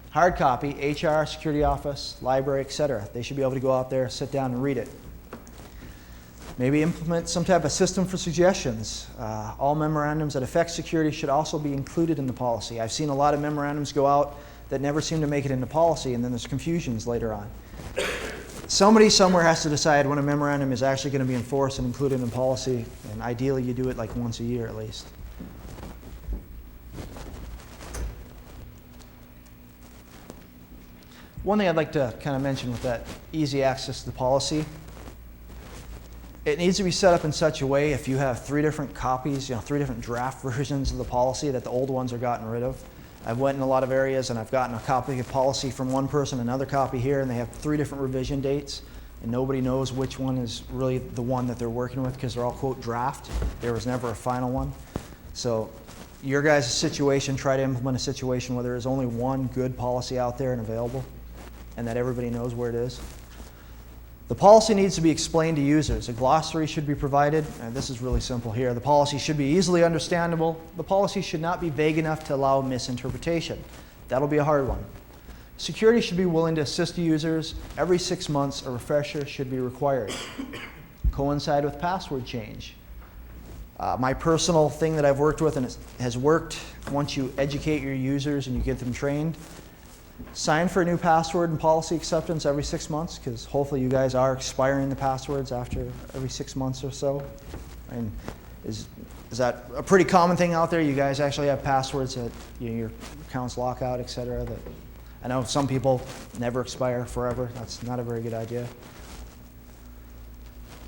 Hard copy, HR, security office, library, etc. They should be able to go out there, sit down and read it. Maybe implement some type of system for suggestions. All memorandums that affect security should also be included in the policy. I've seen a lot of memorandums go out that never seem to make it into policy, and then there's confusions later on. Somebody somewhere has to decide when a memorandum is actually going to be enforced and included in policy, and ideally you do it like once a year at least. One thing I'd like to kind of mention with that easy access to the policy, it needs to be set up in such a way, if you have 3 different copies, 3 different draft versions of the policy, that the old ones are gotten rid of. I've went in a lot of areas and I've gotten a copy of policy from one person, another copy here, and they have 3 different revision dates, and nobody knows which one is really the one that they're working with, because they're all, quote, draft. There was never a final one. So your guys' situation, try to implement a situation where there is only one good policy out there and available, and that everybody knows where it is. The policy needs to be explained to users. A glossary should be provided, and this is really simple here. The policy should be easily understandable. The policy should not be vague enough to allow misinterpretation. That'll be a hard one. Security should be willing to assist the users. Every 6 months, a refresher should be required. Coincide with password change. My personal thing that I've worked with, and it has worked once you educate your users and you get them trained, sign for a new password and policy acceptance every 6 months, because hopefully you guys are expiring the passwords after every 6 months or so. And is that a pretty common thing out there? You guys actually have passwords that your accounts lock out, etc. That I know some people never expire forever. That's not a very good idea.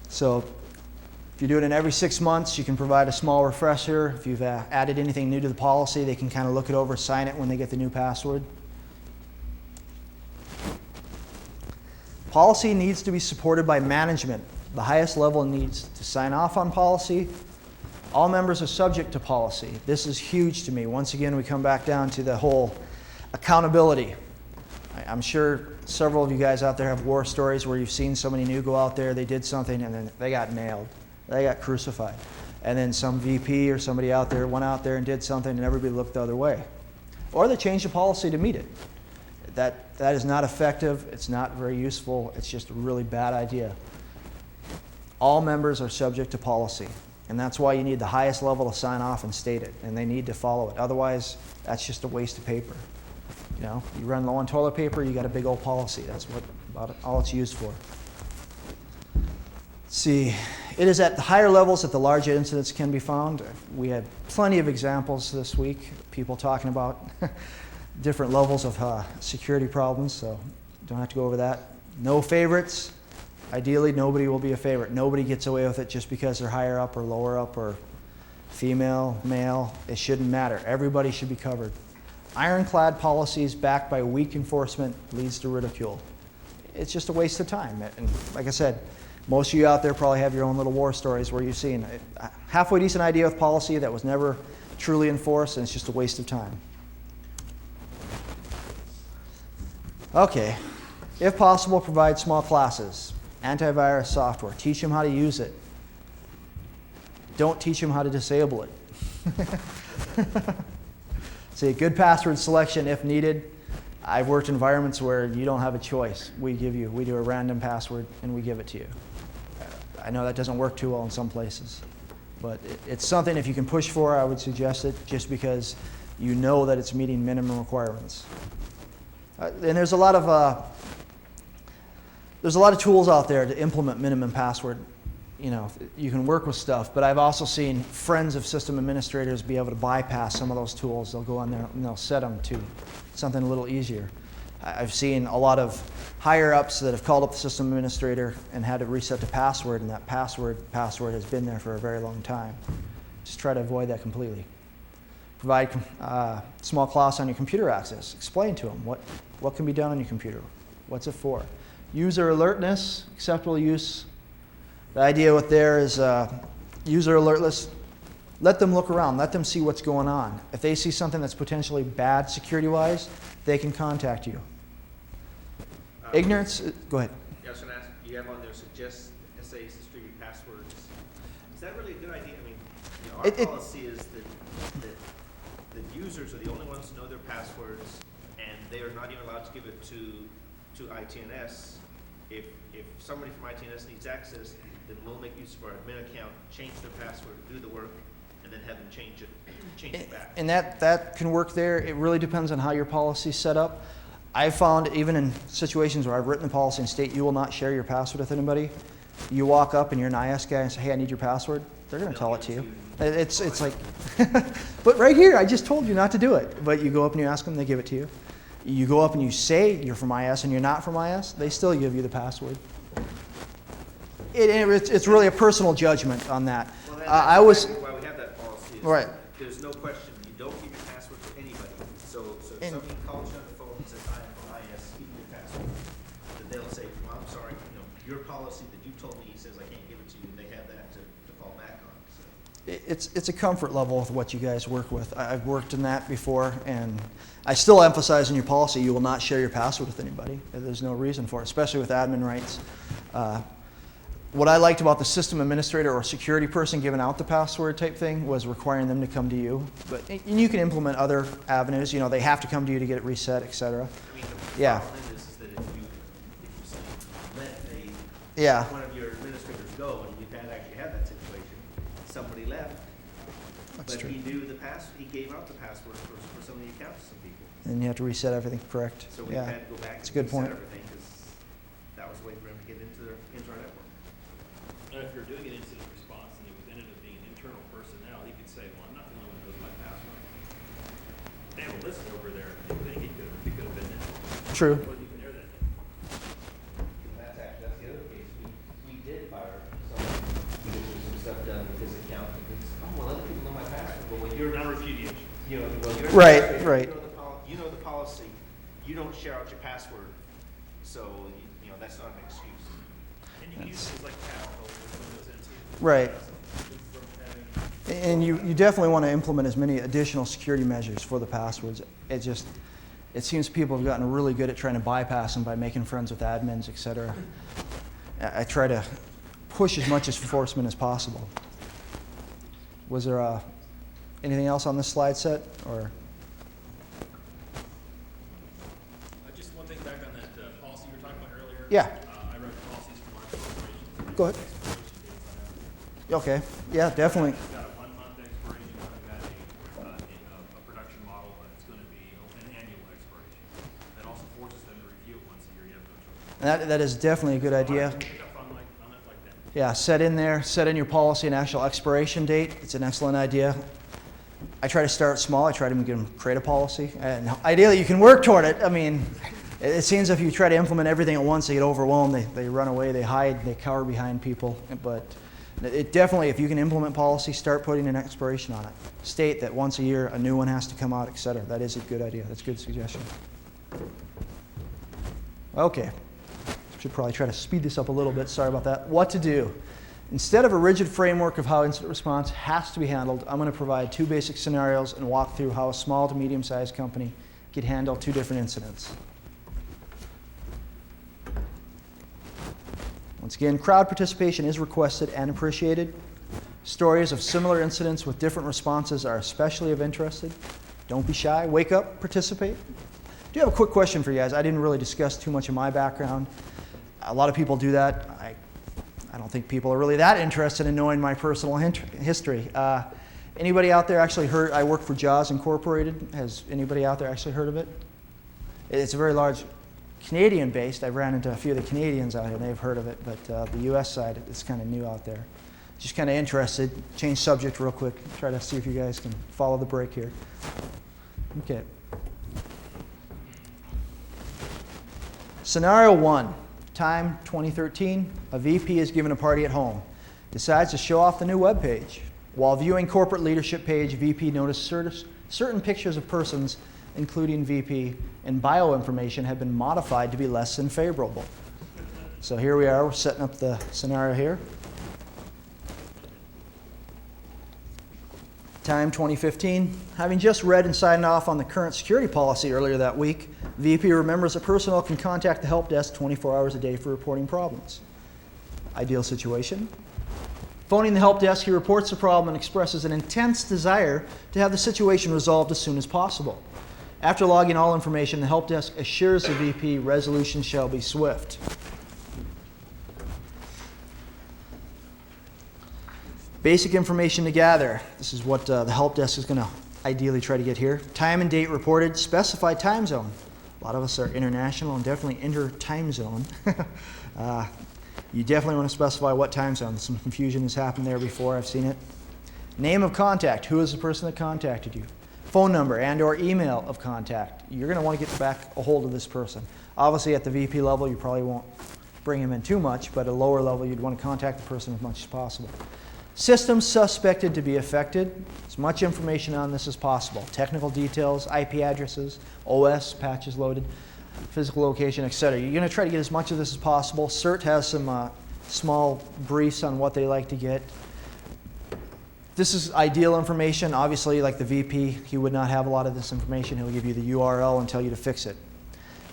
So If you're doing it every 6 months, you can provide a small refresher. If you've added anything new to the policy, they can kind of look it over, sign it when they get the new password. Policy needs to be supported by management. The highest level needs to sign off on policy. All members are subject to policy. This is huge to me. Once again, we come back down to the whole accountability. I'm sure several of you guys out there have war stories where you've seen somebody new go out there, they did something, and then they got nailed. They got crucified. And then some VP or somebody out there went out there and did something, and everybody looked the other way. Or they changed the policy to meet it. That is not effective. It's not very useful. It's just a really bad idea. All members are subject to policy. And that's why you need the highest level to sign off and state it. And they need to follow it. Otherwise, that's just a waste of paper. You know, you run low on toilet paper, you got a big old policy. That's what about all it's used for. Let's see, it is at the higher levels that the large incidents can be found. We had plenty of examples this week, people talking about different levels of security problems, so don't have to go over that. No favorites. Ideally, nobody will be a favorite. Nobody gets away with it just because they're higher up or lower up or female, male. It shouldn't matter. Everybody should be covered. Ironclad policies backed by weak enforcement leads to ridicule. It's just a waste of time. And like I said, most of you out there probably have your own little war stories where you've seen a halfway decent idea with policy that was never truly enforced, and it's just a waste of time. Okay, if possible, provide small classes. Antivirus software. Teach them how to use it. Don't teach them how to disable it. See, good password selection if needed. I've worked in environments where you don't have a choice. We do a random password and we give it to you. I know that doesn't work too well in some places, but it's something if you can push for, I would suggest it just because you know that it's meeting minimum requirements. And there's a lot of tools out there to implement minimum password. You know, you can work with stuff, but I've also seen friends of system administrators be able to bypass some of those tools. They'll go on there and they'll set them to something a little easier. I've seen a lot of higher ups that have called up the system administrator and had to reset the password, and that password has been there for a very long time. Just try to avoid that completely. Provide small class on your computer access. Explain to them what can be done on your computer. What's it for? User alertness, acceptable use. The idea with there is user alertless. Let them look around. Let them see what's going on. If they see something that's potentially bad security-wise, they can contact you. Ignorance, go ahead. Yeah, I was going to ask, you have on there suggest SAs distribute passwords. Is that really a good idea? I mean, you know, our policy is that users are the only ones who know their passwords, and they are not even allowed to give it to ITNS. If somebody from ITNS needs access, then we'll make use of our admin account, change their password, do the work, and then have them change it back. And that can work there. It really depends on how your policy's set up. I've found even in situations where I've written the policy and state you will not share your password with anybody, you walk up and you're an IS guy and say, hey, I need your password, they're going to tell it to you. It's like, but right here, I just told you not to do it. But you go up and you ask them, they give it to you. You go up and you say you're from IS and you're not from IS, they still give you the password. It's really a personal judgment on that. Well, that's why we have that policy. Right. There's no question. You don't give your password to anybody. So if somebody calls you on the phone and says, I am from IS, give me your password, then they'll say, well, I'm sorry, your policy that you told me says I can't give it to you, and they have that to fall back on. So. It's a comfort level with what you guys work with. I've worked in that before, and I still emphasize in your policy you will not share your password with anybody. There's no reason for it, especially with admin rights. What I liked about the system administrator or security person giving out the password type thing was requiring them to come to you. But and you can implement other avenues. They have to come to you to get it reset, etc. I mean, the Yeah. problem is that if you say let one of your administrators go, and you've actually had that situation, somebody left, That's but true. he knew he gave out the password for some of the accounts to some people. And you have to reset everything correct. So we Yeah. had to go back That's a and good reset point. everything because that was a way for him to get into our network. And if you're doing an incident response and it was ended up being internal personnel, he could say, well, I'm not the only one who knows my password. They have a list over there. They think he could have been there. True. Wasn't even there that day. That's the other case. We did fire someone who did some stuff You know, well, you're Right, administrator, right. You know the policy, you don't share out your password, so, you know, that's not an excuse. And you can use things like passcode with Windows NT. Right. From having And you definitely want to implement as many additional security measures for the passwords. It seems people have gotten really good at trying to bypass them by making friends with admins, et cetera. I try to push as much enforcement as possible. Was there anything else on this slide set, or? just one thing back on that policy you were talking about earlier. Yeah. I read the policies from our corporation. Go ahead. Expiration dates on everything. Okay. Yeah, definitely. It's got a 1-month expiration, I've got a production model, and it's gonna be an annual expiration. That also forces them to review it once a year, you have no choice. That is definitely a good idea. Pick up on it like that. Yeah, set in your policy an actual expiration date. It's an excellent idea. I try to start small. I try to get them create a policy. And ideally, you can work toward it. I mean, it seems if you try to implement everything at once, they get overwhelmed. They run away, they hide, they cower behind people. But it definitely, if you can implement policy, start putting an expiration on it. State that once a year, a new one has to come out, et cetera. That is a good idea. That's a good suggestion. Okay. Should probably try to speed this up a little bit. Sorry about that. What to do? Instead of a rigid framework of how incident response has to be handled, I'm going to provide 2 basic scenarios and walk through how a small to medium-sized company could handle 2 different incidents. Once again, crowd participation is requested and appreciated. Stories of similar incidents with different responses are especially of interest. Don't be shy. Wake up, participate. I do have a quick question for you guys. I didn't really discuss too much of my background. A lot of people do that. I don't think people are really that interested in knowing my personal history. Anybody out there actually heard? I work for Jaws Incorporated. Has anybody out there actually heard of it? It's a very large Canadian-based. I've ran into a few of the Canadians out here, and they've heard of it. But the U.S. side, it's kind of new out there. Just kind of interested. Change subject real quick. Try to see if you guys can follow the break here. Okay. Scenario 1. Time 2013, a VP is given a party at home, decides to show off the new web page. While viewing corporate leadership page, VP noticed certain pictures of persons, including VP, and bio information had been modified to be less than favorable. So here we are, we're setting up the scenario here. Time 2015, having just read and signed off on the current security policy earlier that week, VP remembers that personnel can contact the help desk 24 hours a day for reporting problems. Ideal situation. Phoning the help desk, he reports the problem and expresses an intense desire to have the situation resolved as soon as possible. After logging all information, the help desk assures the VP resolution shall be swift. Basic information to gather. This is what the help desk is going to ideally try to get here. Time and date reported, specified time zone. A lot of us are international and definitely inter-time zone. You definitely want to specify what time zone. Some confusion has happened there before. I've seen it. Name of contact. Who is the person that contacted you? Phone number and or email of contact. You're going to want to get back a hold of this person. Obviously, at the VP level, you probably won't bring him in too much, but at a lower level, you'd want to contact the person as much as possible. Systems suspected to be affected. As much information on this as possible. Technical details, IP addresses, OS, patches loaded, physical location, etc. You're going to try to get as much of this as possible. CERT has some small briefs on what they like to get. This is ideal information. Obviously, like the VP, he would not have a lot of this information. He'll give you the URL and tell you to fix it.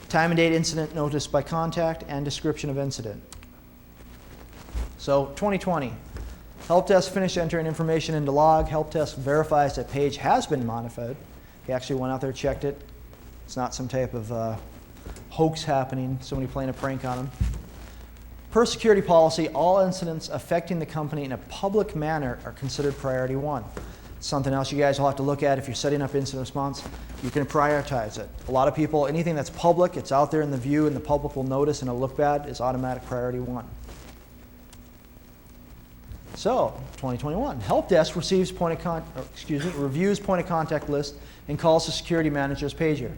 Time and date incident notice by contact and description of incident. So 2020. Help desk finished entering information into log. Help desk verifies that page has been modified. He actually went out there, checked it. It's not some type of hoax happening, somebody playing a prank on him. Per security policy, all incidents affecting the company in a public manner are considered priority 1. Something else you guys will have to look at if you're setting up incident response. You can prioritize it. A lot of people, anything that's public, it's out there in the view and the public will notice and it'll look bad, is automatic priority 1. So, 2021, help desk receives reviews point of contact list and calls the security manager's pager.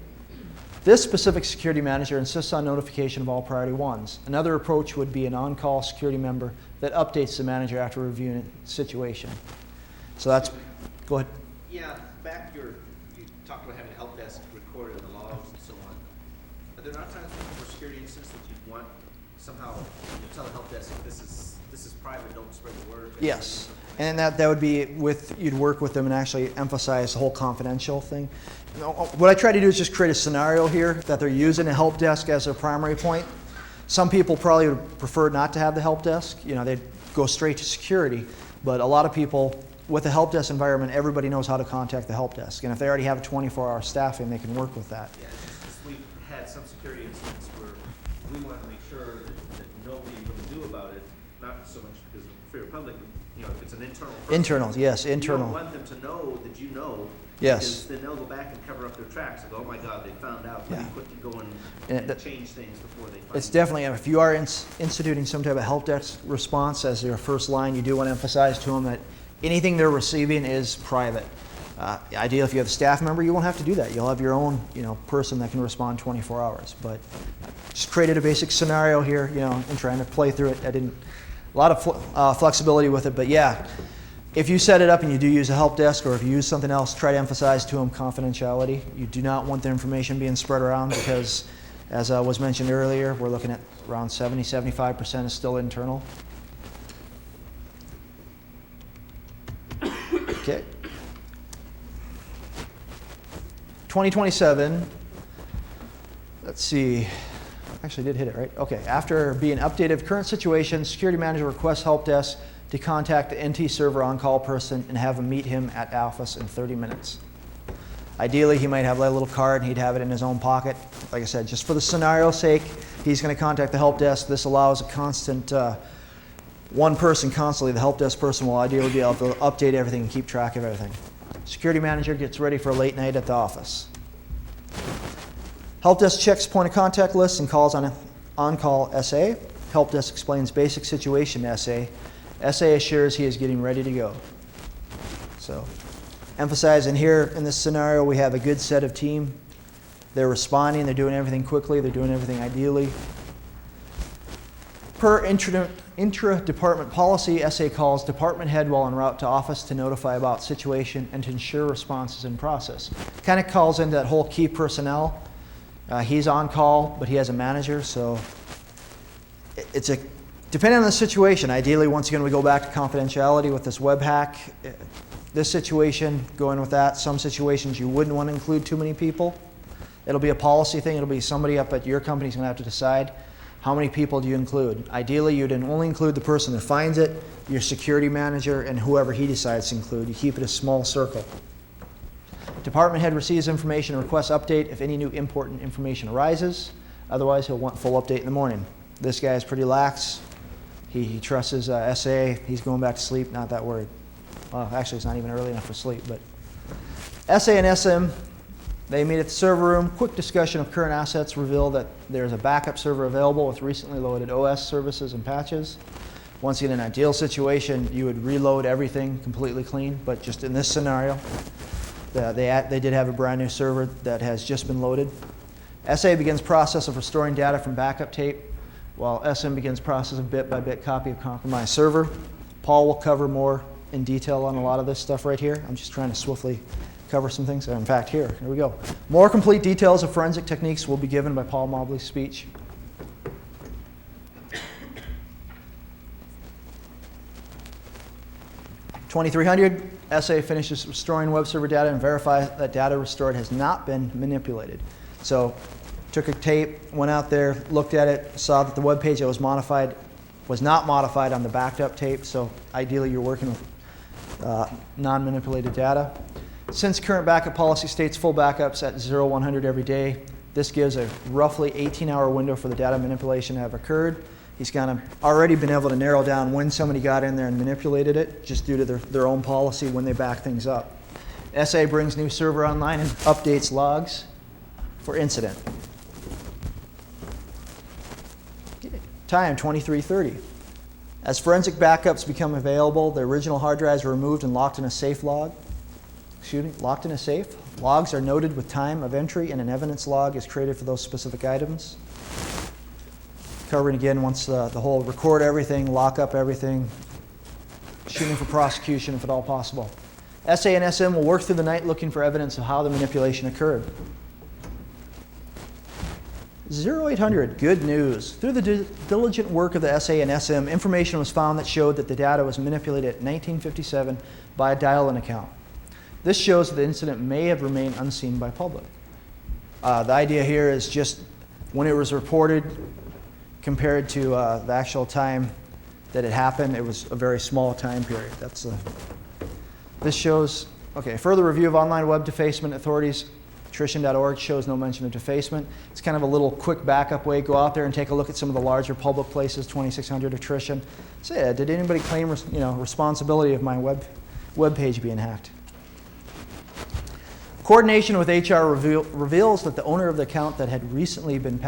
This specific security manager insists on notification of all priority 1s. Another approach would be an on-call security member that updates the manager after reviewing the situation. So that's, go ahead. Yeah, back your talked about having a help desk recorded the logs and so on. Are there not times for security incidents that you'd want somehow, tell the help desk, this is private, don't spread the word? Yes, and that would be you'd work with them and actually emphasize the whole confidential thing. What I try to do is just create a scenario here that they're using a help desk as their primary point. Some people probably would prefer not to have the help desk. They'd go straight to security. But a lot of people, with the help desk environment, everybody knows how to contact the help desk. And if they already have a 24-hour staffing, they can work with that. Yeah, we've had some security incidents where we want to make sure that nobody really knew about it, not so much because of fear of public, if it's an internal person. Internal, yes, internal. You don't want them to know that you know. Yes. Because then they'll go back and cover up their tracks and go, oh my God, they found out. Let me quickly go and change things before they find It's definitely, if you are instituting some type of help desk response as your first line, you do want to emphasize to them that anything they're receiving is private. Ideally, if you have a staff member, you won't have to do that. You'll have your own, person that can respond 24 hours. But just created a basic scenario here, and trying to play through it. A lot of flexibility with it, but yeah. If you set it up and you do use a help desk, or if you use something else, try to emphasize to them confidentiality. You do not want the information being spread around because, as was mentioned earlier, we're looking at around 70-75% is still internal. Okay. 2027. Let's see. Actually, did hit it right. Okay. After being updated of current situation, security manager requests help desk to contact the NT server on-call person and have him meet him at office in 30 minutes. Ideally, he might have a little card and he'd have it in his own pocket. Like I said, just for the scenario's sake, he's going to contact the help desk. This allows a constant, one person constantly. The help desk person will ideally be able to update everything and keep track of everything. Security manager gets ready for a late night at the office. Help desk checks point of contact lists and calls on on-call SA. Help desk explains basic situation to SA. SA assures he is getting ready to go. So, emphasizing here in this scenario, we have a good set of team. They're responding, they're doing everything quickly, they're doing everything ideally. Per intra-department policy, SA calls department head while en route to office to notify about situation and to ensure response is in process. Kind of calls into that whole key personnel. He's on call, but he has a manager, so it's depending on the situation. Ideally, once again, we go back to confidentiality with this web hack. This situation, going with that. Some situations you wouldn't want to include too many people. It'll be a policy thing. It'll be somebody up at your company's going to have to decide how many people do you include. Ideally, you'd only include the person that finds it, your security manager, and whoever he decides to include. You keep it a small circle. Department head receives information and requests update if any new important information arises. Otherwise, he'll want full update in the morning. This guy is pretty lax. He trusts his SA. He's going back to sleep, not that worried. Well, actually, it's not even early enough for sleep. But SA and SM, they meet at the server room. Quick discussion of current assets reveal that there's a backup server available with recently loaded OS services and patches. Once again, in an ideal situation, you would reload everything completely clean. But just in this scenario, they did have a brand new server that has just been loaded. SA begins process of restoring data from backup tape, while SM begins process of bit-by-bit copy of compromised server. Paul will cover more in detail on a lot of this stuff right here. I'm just trying to swiftly cover some things. In fact, here we go. More complete details of forensic techniques will be given by Paul Mobley's speech. (2300) SA finishes restoring web server data and verifies that data restored has not been manipulated. So, took a tape, went out there, looked at it, saw that the web page that was modified was not modified on the backed up tape. So, ideally, you're working with non-manipulated data. Since current backup policy states full backups at 0-100 every day, this gives a roughly 18-hour window for the data manipulation to have occurred. He's kind of already been able to narrow down when somebody got in there and manipulated it, just due to their own policy when they back things up. SA brings new server online and updates logs for incident. Time, 23:30. As forensic backups become available, the original hard drives are removed and locked in a safe log. Locked in a safe. Logs are noted with time of entry, and an evidence log is created for those specific items. Covering again once the whole record everything, lock up everything, shooting for prosecution if at all possible. SA and SM will work through the night looking for evidence of how the manipulation occurred. 0800, good news. Through the diligent work of the SA and SM, information was found that showed that the data was manipulated in 1957 by a dial-in account. This shows that the incident may have remained unseen by public. The idea here is just when it was reported compared to the actual time that it happened, it was a very small time period. This shows, okay, further review of online web defacement authorities. Attrition.org shows no mention of defacement. It's kind of a little quick backup way. Go out there and take a look at some of the larger public places, 2600 attrition. Say, yeah, did anybody claim responsibility of my web page being hacked? Coordination with HR reveals that the owner of the account that had recently been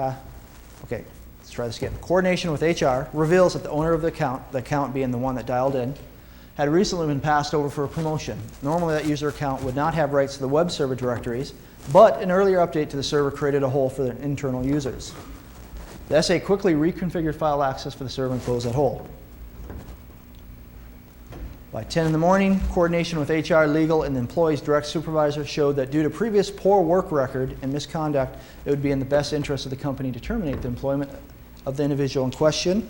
okay, let's try this again. Coordination with HR reveals that the owner of the account being the one that dialed in, had recently been passed over for a promotion. Normally that user account would not have rights to the web server directories, but an earlier update to the server created a hole for their internal users. The SA quickly reconfigured file access for the server and closed that hole. By 10 in the morning, coordination with HR, legal, and the employee's direct supervisor showed that due to previous poor work record and misconduct, it would be in the best interest of the company to terminate the employment of the individual in question.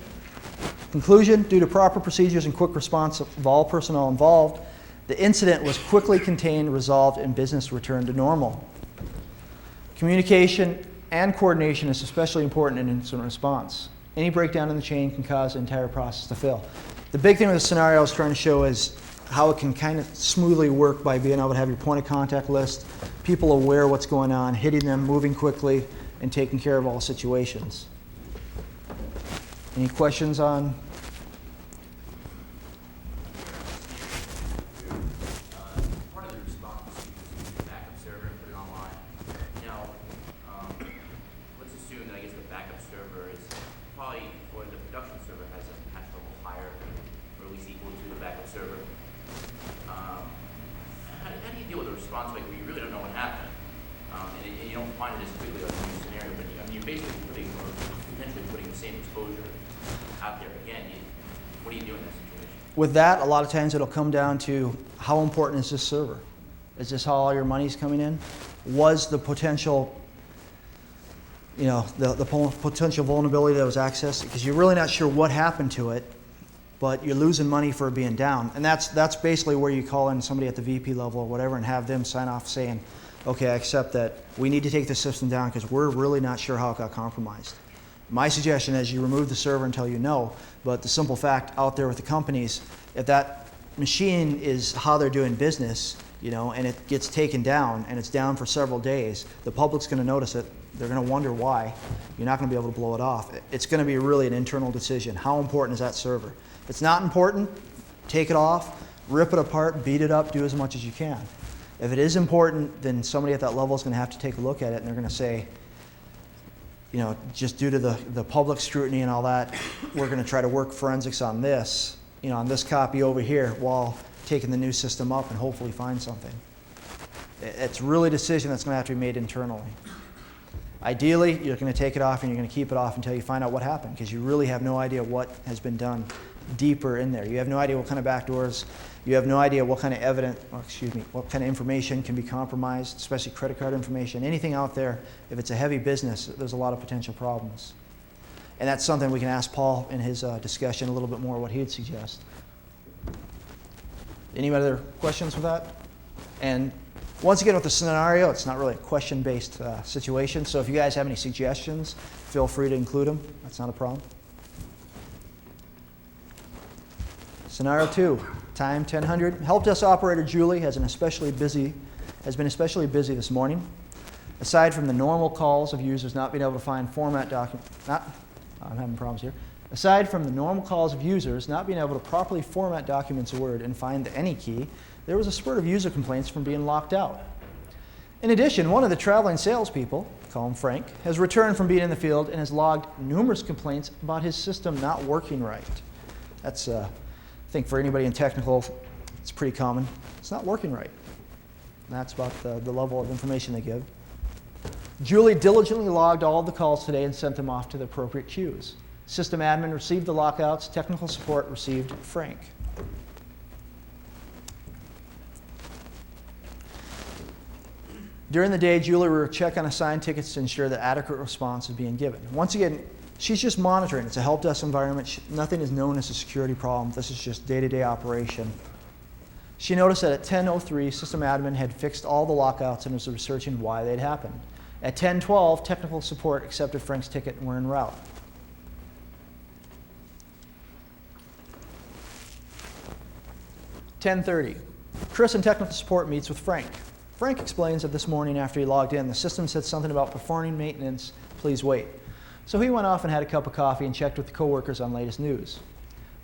Conclusion, due to proper procedures and quick response of all personnel involved, the incident was quickly contained, resolved, and business returned to normal. Communication and coordination is especially important in incident response. Any breakdown in the chain can cause the entire process to fail. The big thing with the scenario I was trying to show is how it can kind of smoothly work by being able to have your point of contact list, people aware what's going on, hitting them, moving quickly, and taking care of all situations. Any questions on? Part of the response is to use the backup server and put it online. Now, let's assume that I guess the backup server is probably, or the production server has a patch level higher, or at least equal to the backup server. How do you deal with a response like where you really don't know what happened? And you don't find it as quickly as a new scenario, but you're basically putting, or potentially putting the same exposure out there again. What do you do in that situation? With that, a lot of times it'll come down to how important is this server? Is this how all your money's coming in? Was the potential, the potential vulnerability that was accessed? Because you're really not sure what happened to it, but you're losing money for being down. And that's basically where you call in somebody at the VP level or whatever and have them sign off saying, okay, I accept that we need to take the system down because we're really not sure how it got compromised. My suggestion is you remove the server until you know, but the simple fact out there with the companies, if that machine is how they're doing business, and it gets taken down and it's down for several days, the public's going to notice it. They're going to wonder why. You're not going to be able to blow it off. It's going to be really an internal decision. How important is that server? If it's not important, take it off, rip it apart, beat it up, do as much as you can. If it is important, then somebody at that level is going to have to take a look at it and they're going to say, just due to the public scrutiny and all that, we're going to try to work forensics on this, on this copy over here while taking the new system up and hopefully find something. It's really a decision that's going to have to be made internally. Ideally, you're going to take it off and you're going to keep it off until you find out what happened because you really have no idea what has been done deeper in there. You have no idea what kind of backdoors, you have no idea what kind of what kind of information can be compromised, especially credit card information. Anything out there, if it's a heavy business, there's a lot of potential problems. And that's something we can ask Paul in his discussion a little bit more what he'd suggest. Any other questions with that? And once again with the scenario, it's not really a question-based situation, so if you guys have any suggestions, feel free to include them. That's not a problem. Scenario 2, time 1000. Help desk operator Julie has been especially busy this morning. Aside from the normal calls of users not being able to find format documents, I'm having problems here. Aside from the normal calls of users not being able to properly format documents in Word and find the any key, there was a spurt of user complaints from being locked out. In addition, one of the traveling salespeople, call him Frank, has returned from being in the field and has logged numerous complaints about his system not working right. That's I think for anybody in technical, it's pretty common. It's not working right. And that's about the level of information they give. Julie diligently logged all of the calls today and sent them off to the appropriate queues. System admin received the lockouts. Technical support received Frank. During the day, Julie will check on assigned tickets to ensure that adequate response is being given. Once again, she's just monitoring. It's a help desk environment. Nothing is known as a security problem. This is just day-to-day operation. She noticed that at 10:03, system admin had fixed all the lockouts and was researching why they'd happened. At 10:12, technical support accepted Frank's ticket and were en route. (10:30). Chris in technical support meets with Frank. Frank explains that this morning after he logged in, the system said something about performing maintenance, please wait. So he went off and had a cup of coffee and checked with the coworkers on latest news.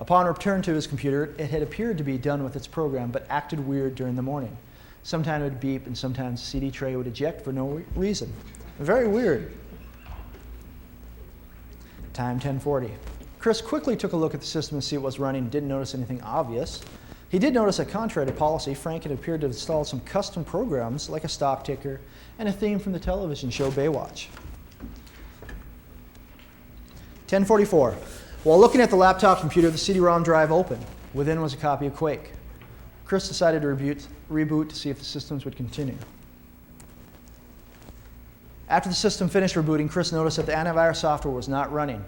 Upon return to his computer, it had appeared to be done with its program, but acted weird during the morning. Sometimes it would beep, and sometimes the CD tray would eject for no reason. Very weird. Time 10:40. Chris quickly took a look at the system to see what was running and didn't notice anything obvious. He did notice that contrary to policy, Frank had appeared to have installed some custom programs like a stock ticker and a theme from the television show Baywatch. 10:44. While looking at the laptop computer, the CD-ROM drive opened. Within was a copy of Quake. Chris decided to reboot to see if the systems would continue. After the system finished rebooting, Chris noticed that the antivirus software was not running.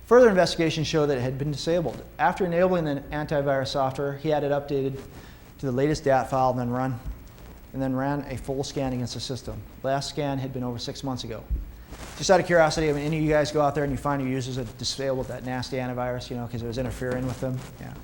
Further investigation showed that it had been disabled. After enabling the antivirus software, he had it updated to the latest DAT file and then ran a full scan against the system. Last scan had been over 6 months ago. Just out of curiosity, I mean, any of you guys go out there and you find your users that disabled that nasty antivirus, you know, because it was interfering with them? Yeah.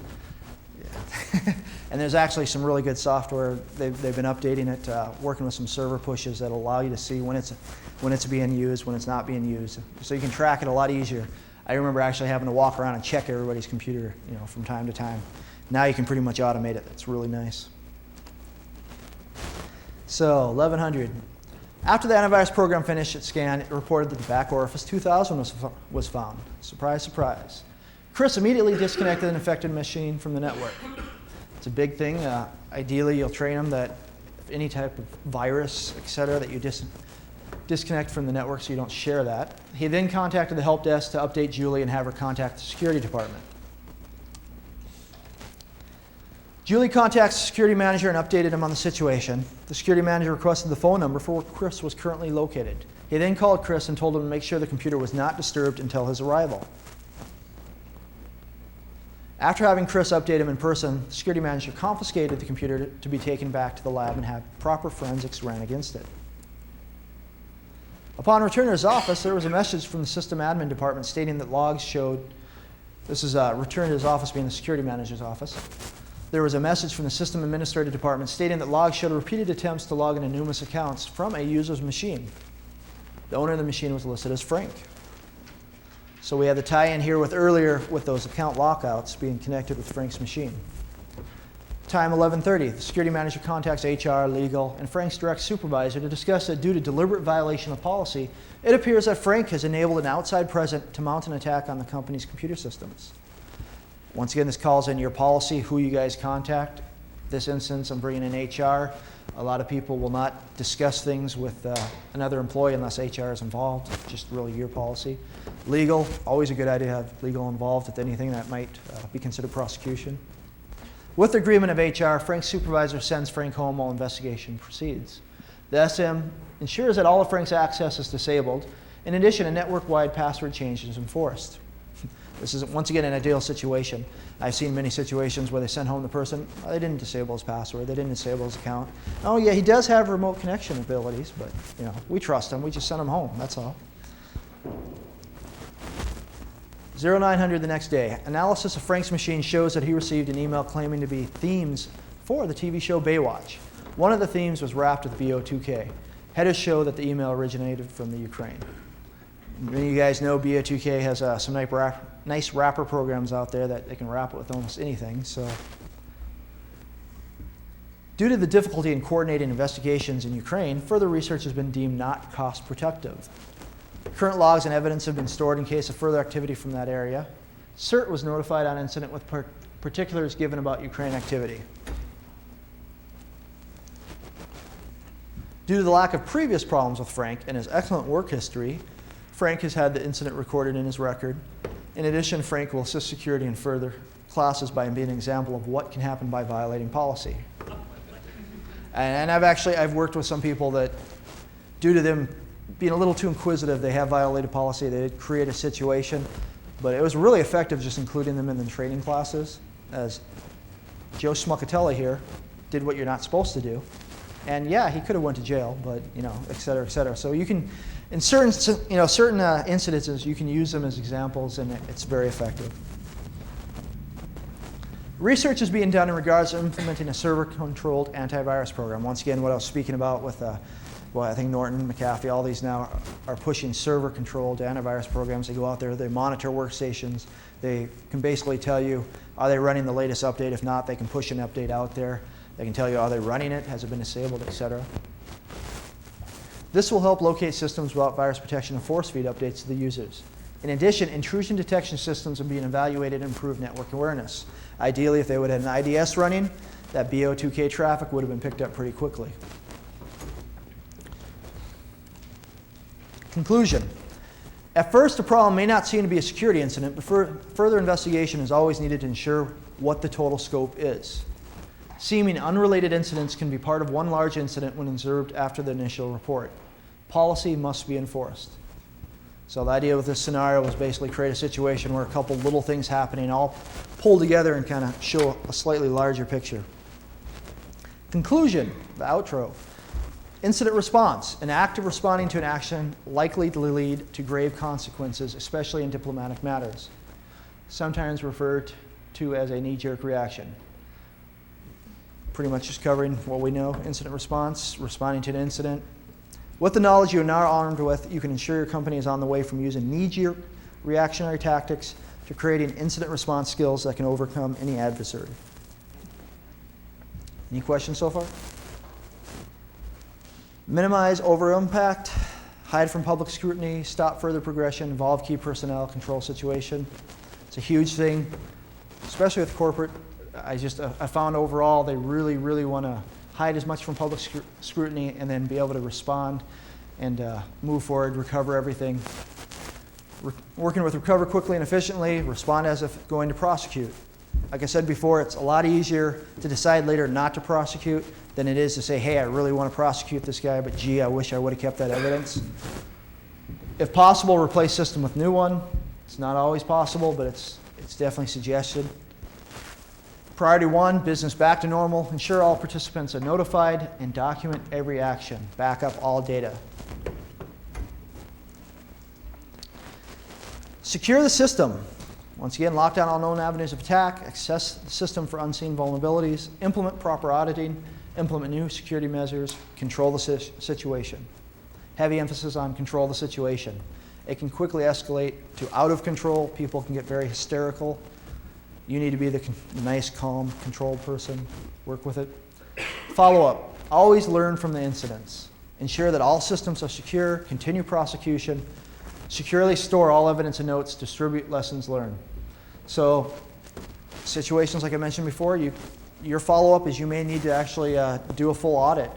And there's actually some really good software. They've been updating it, working with some server pushes that allow you to see when it's being used, when it's not being used. So you can track it a lot easier. I remember actually having to walk around and check everybody's computer, you know, from time to time. Now you can pretty much automate it. That's really nice. So 1100. After the antivirus program finished its scan, it reported that the back orifice 2000 was found. Surprise, surprise. Chris immediately disconnected an infected machine from the network. It's a big thing. Ideally, you'll train them that if any type of virus, etc., that you disconnect from the network so you don't share that. He then contacted the help desk to update Julie and have her contact the security department. Julie contacts the security manager and updated him on the situation. The security manager requested the phone number for where Chris was currently located. He then called Chris and told him to make sure the computer was not disturbed until his arrival. After having Chris update him in person, the security manager confiscated the computer to be taken back to the lab and have proper forensics ran against it. Upon return to his office, there was a message from the system admin department stating that logs showed, this is return to his office being the security manager's office. There was a message from the system administrative department stating that logs showed repeated attempts to log into numerous accounts from a user's machine. The owner of the machine was listed as Frank. So we have the tie-in here with earlier with those account lockouts being connected with Frank's machine. Time 11:30. The security manager contacts HR, legal, and Frank's direct supervisor to discuss that due to deliberate violation of policy, it appears that Frank has enabled an outside presence to mount an attack on the company's computer systems. Once again, this calls in your policy, who you guys contact. This instance, I'm bringing in HR. A lot of people will not discuss things with another employee unless HR is involved. Just really your policy. Legal, always a good idea to have legal involved with anything that might be considered prosecution. With the agreement of HR, Frank's supervisor sends Frank home while investigation proceeds. The SM ensures that all of Frank's access is disabled. In addition, a network-wide password change is enforced. This is, once again, an ideal situation. I've seen many situations where they send home the person, they didn't disable his password, they didn't disable his account. Oh yeah, he does have remote connection abilities, but you know, we trust him, we just send him home, that's all. 0900 the next day. Analysis of Frank's machine shows that he received an email claiming to be themes for the TV show Baywatch. One of the themes was wrapped with BO2K. Headers show that the email originated from the Ukraine. Many of you guys know BO2K has some nice wrapper programs out there that they can wrap it with almost anything. So, due to the difficulty in coordinating investigations in Ukraine, further research has been deemed not cost protective. Current logs and evidence have been stored in case of further activity from that area. CERT was notified on incident with particulars given about Ukraine activity. Due to the lack of previous problems with Frank and his excellent work history, Frank has had the incident recorded in his record. In addition, Frank will assist security in further classes by being an example of what can happen by violating policy. And I've worked with some people that due to them being a little too inquisitive, they have violated policy. They did create a situation, but it was really effective just including them in the training classes, as Joe Smuckatella here did what you're not supposed to do. And yeah, he could have went to jail, but et cetera, et cetera. So you can, in certain incidences, you can use them as examples, and it's very effective. Research is being done in regards to implementing a server-controlled antivirus program. Once again, what I was speaking about with, I think Norton, McAfee, all these now are pushing server-controlled antivirus programs. They go out there, they monitor workstations. They can basically tell you, are they running the latest update? If not, they can push an update out there. They can tell you, are they running it? Has it been disabled, et cetera. This will help locate systems without virus protection and force feed updates to the users. In addition, intrusion detection systems are being evaluated to improve network awareness. Ideally, if they would have an IDS running, that BO2K traffic would have been picked up pretty quickly. Conclusion. At first, the problem may not seem to be a security incident, but further investigation is always needed to ensure what the total scope is. Seeming unrelated incidents can be part of one large incident when observed after the initial report. Policy must be enforced. So the idea with this scenario was basically create a situation where a couple little things happening all pull together and kind of show a slightly larger picture. Conclusion, the outro. Incident response, an act of responding to an action likely to lead to grave consequences, especially in diplomatic matters. Sometimes referred to as a knee-jerk reaction. Pretty much just covering what we know, incident response, responding to an incident. With the knowledge you are now armed with, you can ensure your company is on the way from using knee-jerk reactionary tactics to creating incident response skills that can overcome any adversary. Any questions so far? Minimize over-impact, hide from public scrutiny, stop further progression, involve key personnel, control situation. It's a huge thing, especially with corporate. I found overall they really, really want to hide as much from public scrutiny and then be able to respond and move forward, recover everything. Working with recover quickly and efficiently, respond as if going to prosecute. Like I said before, it's a lot easier to decide later not to prosecute than it is to say, hey, I really want to prosecute this guy, but gee, I wish I would have kept that evidence. If possible, replace system with new one. It's not always possible, but it's definitely suggested. Priority 1, business back to normal. Ensure all participants are notified and document every action. Back up all data. Secure the system. Once again, lock down all known avenues of attack, access the system for unseen vulnerabilities, implement proper auditing, implement new security measures, control the situation. Heavy emphasis on control the situation. It can quickly escalate to out of control. People can get very hysterical. You need to be the nice, calm, controlled person. Work with it. Follow up. Always learn from the incidents. Ensure that all systems are secure. Continue prosecution. Securely store all evidence and notes. Distribute lessons learned. So situations like I mentioned before, your follow-up is you may need to actually do a full audit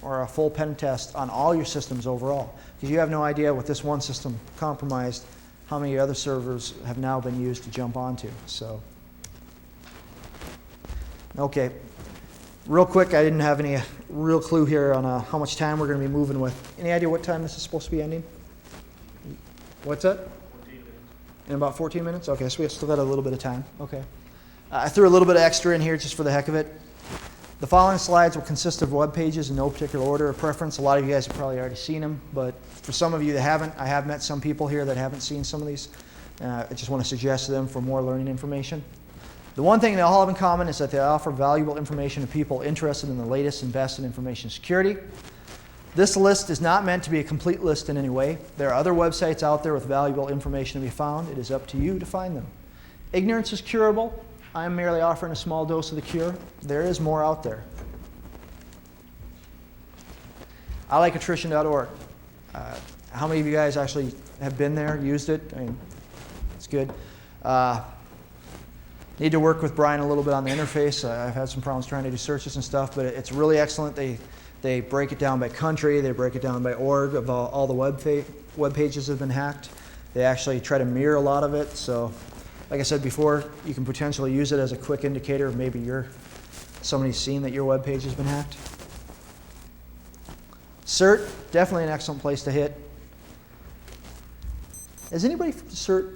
or a full pen test on all your systems overall, because you have no idea with this one system compromised how many other servers have now been used to jump onto. So, okay, real quick, I didn't have any real clue here on how much time we're going to be moving with. Any idea what time this is supposed to be ending? What's that? 14 minutes. In about 14 minutes? Okay, so we have still got a little bit of time. Okay. I threw a little bit of extra in here just for the heck of it. The following slides will consist of web pages in no particular order or preference. A lot of you guys have probably already seen them, but for some of you that haven't, I have met some people here that haven't seen some of these. I just want to suggest to them for more learning information. The one thing they all have in common is that they offer valuable information to people interested in the latest and best in information security. This list is not meant to be a complete list in any way. There are other websites out there with valuable information to be found. It is up to you to find them. Ignorance is curable. I am merely offering a small dose of the cure. There is more out there. I like attrition.org. How many of you guys actually have been there, used it? I mean, it's good. Need to work with Brian a little bit on the interface. I've had some problems trying to do searches and stuff, but it's really excellent. They break it down by country. They break it down by org of all the web pages that have been hacked. They actually try to mirror a lot of it. So, like I said before, you can potentially use it as a quick indicator of maybe somebody's seen that your web page has been hacked. CERT, definitely an excellent place to hit. Has anybody from CERT,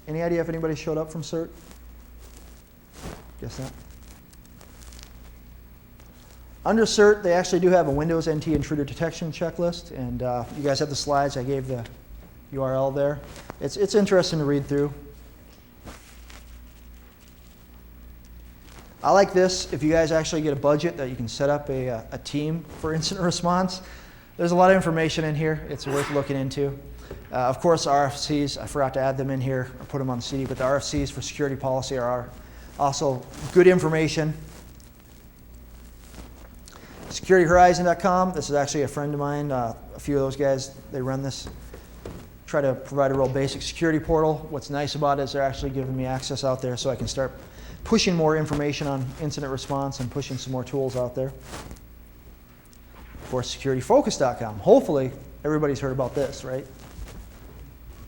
any idea if anybody showed up from CERT? Guess not. Under CERT, they actually do have a Windows NT intruder detection checklist, and you guys have the slides. I gave the URL there. It's interesting to read through. I like this. If you guys actually get a budget that you can set up a team for incident response, there's a lot of information in here. It's worth looking into. Of course, RFCs, I forgot to add them in here or put them on the CD, but the RFCs for security policy are also good information. SecurityHorizon.com, this is actually a friend of mine. A few of those guys, they run this. Try to provide a real basic security portal. What's nice about it is they're actually giving me access out there so I can start pushing more information on incident response and pushing some more tools out there. Of course, SecurityFocus.com. Hopefully, everybody's heard about this, right?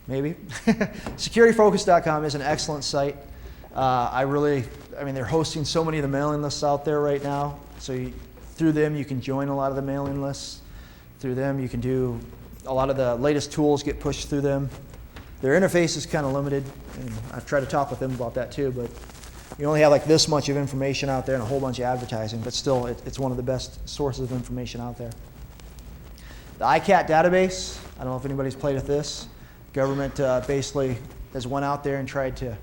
Maybe. SecurityFocus.com is an excellent site. I mean, they're hosting so many of the mailing lists out there right now. So through them, you can join a lot of the mailing lists. Through them, you can do a lot of the latest tools get pushed through them. Their interface is kind of limited, and I've tried to talk with them about that too, but you only have like this much of information out there and a whole bunch of advertising, but still, it's one of the best sources of information out there. The ICAT database, I don't know if anybody's played with this. Government basically has went out there and tried to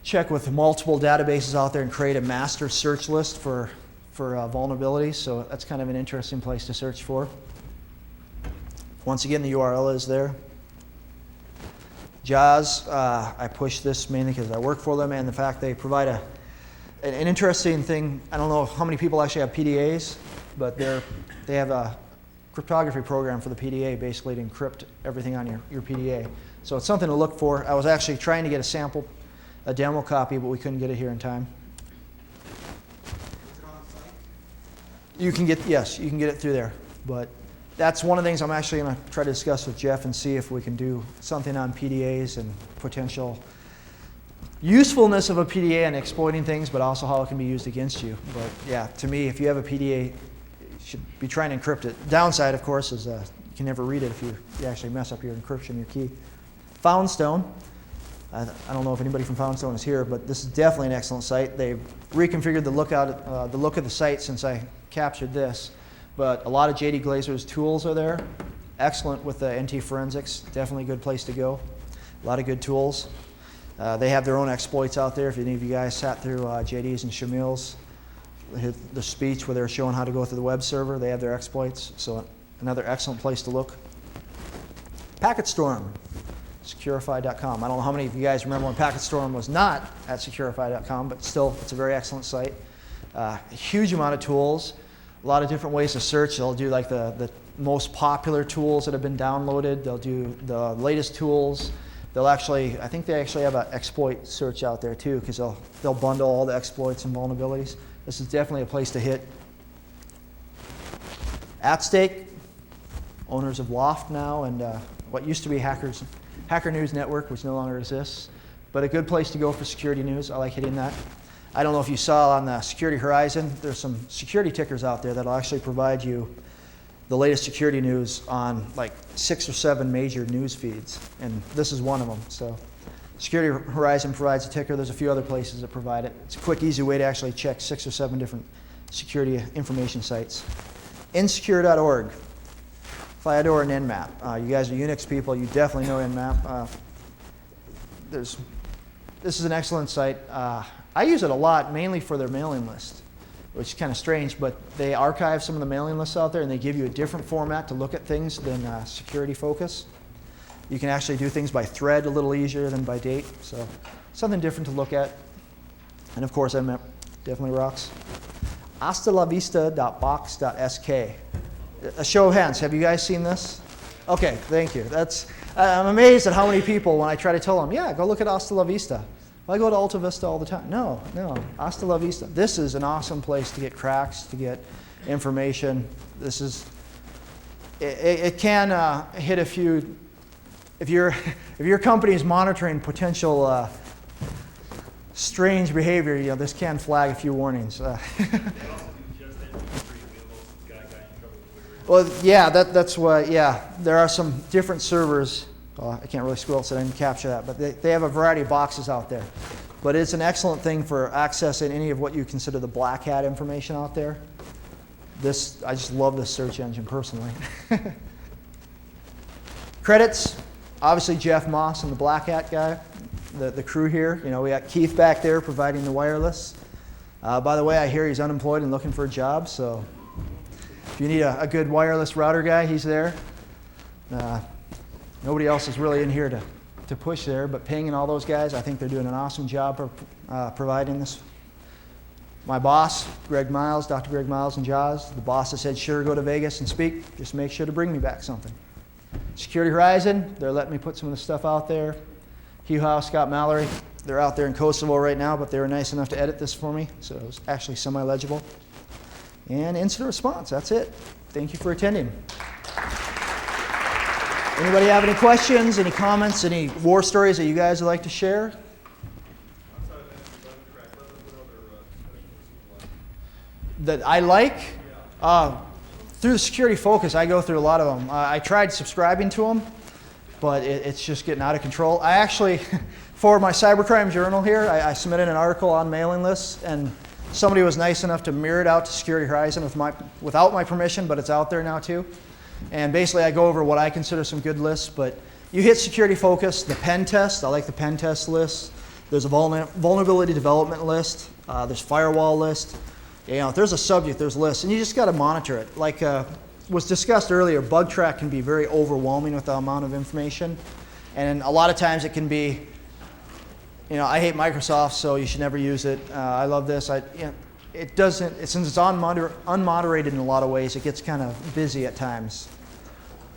check with multiple databases out there and create a master search list for vulnerabilities, so that's kind of an interesting place to search for. Once again, the URL is there. JAWS, I push this mainly because I work for them, and the fact they provide an interesting thing. I don't know how many people actually have PDAs, but they have a cryptography program for the PDA, basically to encrypt everything on your PDA. So it's something to look for. I was actually trying to get a demo copy, but we couldn't get it here in time. You can get it through there, but that's one of the things I'm actually going to try to discuss with Jeff and see if we can do something on PDAs and potential usefulness of a PDA and exploiting things, but also how it can be used against you. But yeah, to me, if you have a PDA, you should be trying to encrypt it. Downside, of course, is you can never read it if you actually mess up your encryption, your key. Foundstone. I don't know if anybody from Foundstone is here, but this is definitely an excellent site. They've reconfigured the look of the site since I captured this. But a lot of JD Glazer's tools are there. Excellent with the NT Forensics. Definitely a good place to go. A lot of good tools. They have their own exploits out there. If any of you guys sat through JD's and Shamil's, the speech where they're showing how to go through the web server, they have their exploits. So another excellent place to look. PacketStorm, Securify.com. I don't know how many of you guys remember when PacketStorm was not at Securify.com, but still, it's a very excellent site. A huge amount of tools. A lot of different ways to search. They'll do like the most popular tools that have been downloaded. They'll do the latest tools. I think they actually have an exploit search out there too, because they'll bundle all the exploits and vulnerabilities. This is definitely a place to hit. At Stake, owners of Loft now, and what used to be Hacker News Network, which no longer exists, but a good place to go for security news. I like hitting that. I don't know if you saw on the Security Horizon, there's some security tickers out there that'll actually provide you the latest security news on like 6 or 7 major news feeds, and this is one of them. So Security Horizon provides a ticker. There's a few other places that provide it. It's a quick, easy way to actually check 6 or 7 different security information sites. Insecure.org, Fyodor and Nmap. You guys are Unix people. You definitely know Nmap. This is an excellent site. I use it a lot, mainly for their mailing list, which is kind of strange, but they archive some of the mailing lists out there, and they give you a different format to look at things than Security Focus. You can actually do things by thread a little easier than by date, so something different to look at. And of course, Nmap definitely rocks. Hastalavista.box.sk. A show of hands, have you guys seen this? Okay, thank you. I'm amazed at how many people, when I try to tell them, yeah, go look at Hasta La Vista. Well, I go to Alta Vista all the time. No, Hasta La Vista. This is an awesome place to get cracks, to get information. It can hit a few, if your company is monitoring potential strange behavior, this can flag a few warnings. They also do just MP3. We almost got a guy in trouble with Well, yeah, that's why, yeah, there are some different servers. I can't really scroll, so I didn't capture that, but they have a variety of boxes out there. But it's an excellent thing for accessing any of what you consider the black hat information out there. I just love this search engine personally. Credits, obviously Jeff Moss and the Black Hat guy, the crew here. You know, we got Keith back there providing the wireless. By the way, I hear he's unemployed and looking for a job, so if you need a good wireless router guy, he's there. Nobody else is really in here to push there, but Ping and all those guys, I think they're doing an awesome job of providing this. My boss, Greg Miles, Dr. Greg Miles and Jaws, the boss that said, sure, go to Vegas and speak, just make sure to bring me back something. Security Horizon, they're letting me put some of the stuff out there. Hugh Howe, Scott Mallory, they're out there in Kosovo right now, but they were nice enough to edit this for me, so it was actually semi-legible. And incident response, that's it. Thank you for attending. Anybody have any questions, any comments, any war stories that you guys would like to share? That I like? Through the security focus, I go through a lot of them. I tried subscribing to them, but it's just getting out of control. I actually, for my cybercrime journal here, I submitted an article on mailing lists, and somebody was nice enough to mirror it out to Security Horizon without my permission, but it's out there now too. And basically, I go over what I consider some good lists, but you hit security focus, the pen test, I like the pen test list. There's a vulnerability development list. There's firewall list. You know, if there's a subject, there's lists, and you just got to monitor it. Like was discussed earlier, bug track can be very overwhelming with the amount of information, and a lot of times it can be, you know, I hate Microsoft, so you should never use it. I love this. It doesn't. Since it's unmoderated in a lot of ways, it gets kind of busy at times.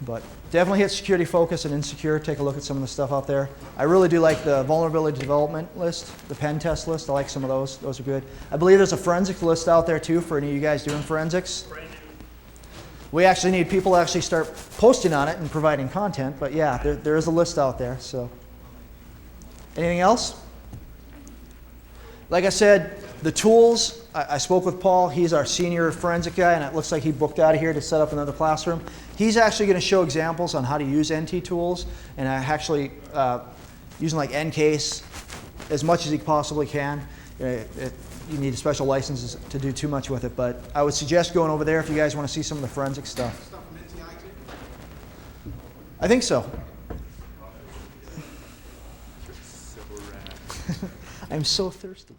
But definitely hit security focus and insecure. Take a look at some of the stuff out there. I really do like the vulnerability development list, the pen test list. I like some of those. Those are good. I believe there's a forensics list out there too for any of you guys doing forensics. We actually need people to actually start posting on it and providing content. But yeah, there is a list out there. So, anything else? Like I said, the tools. I spoke with Paul. He's our senior forensic guy, and it looks like he booked out of here to set up another classroom. He's actually going to show examples on how to use NT tools, and actually using like NCase as much as he possibly can. You need special licenses to do too much with it, but I would suggest going over there if you guys want to see some of the forensic stuff. I think so. I'm so thirsty.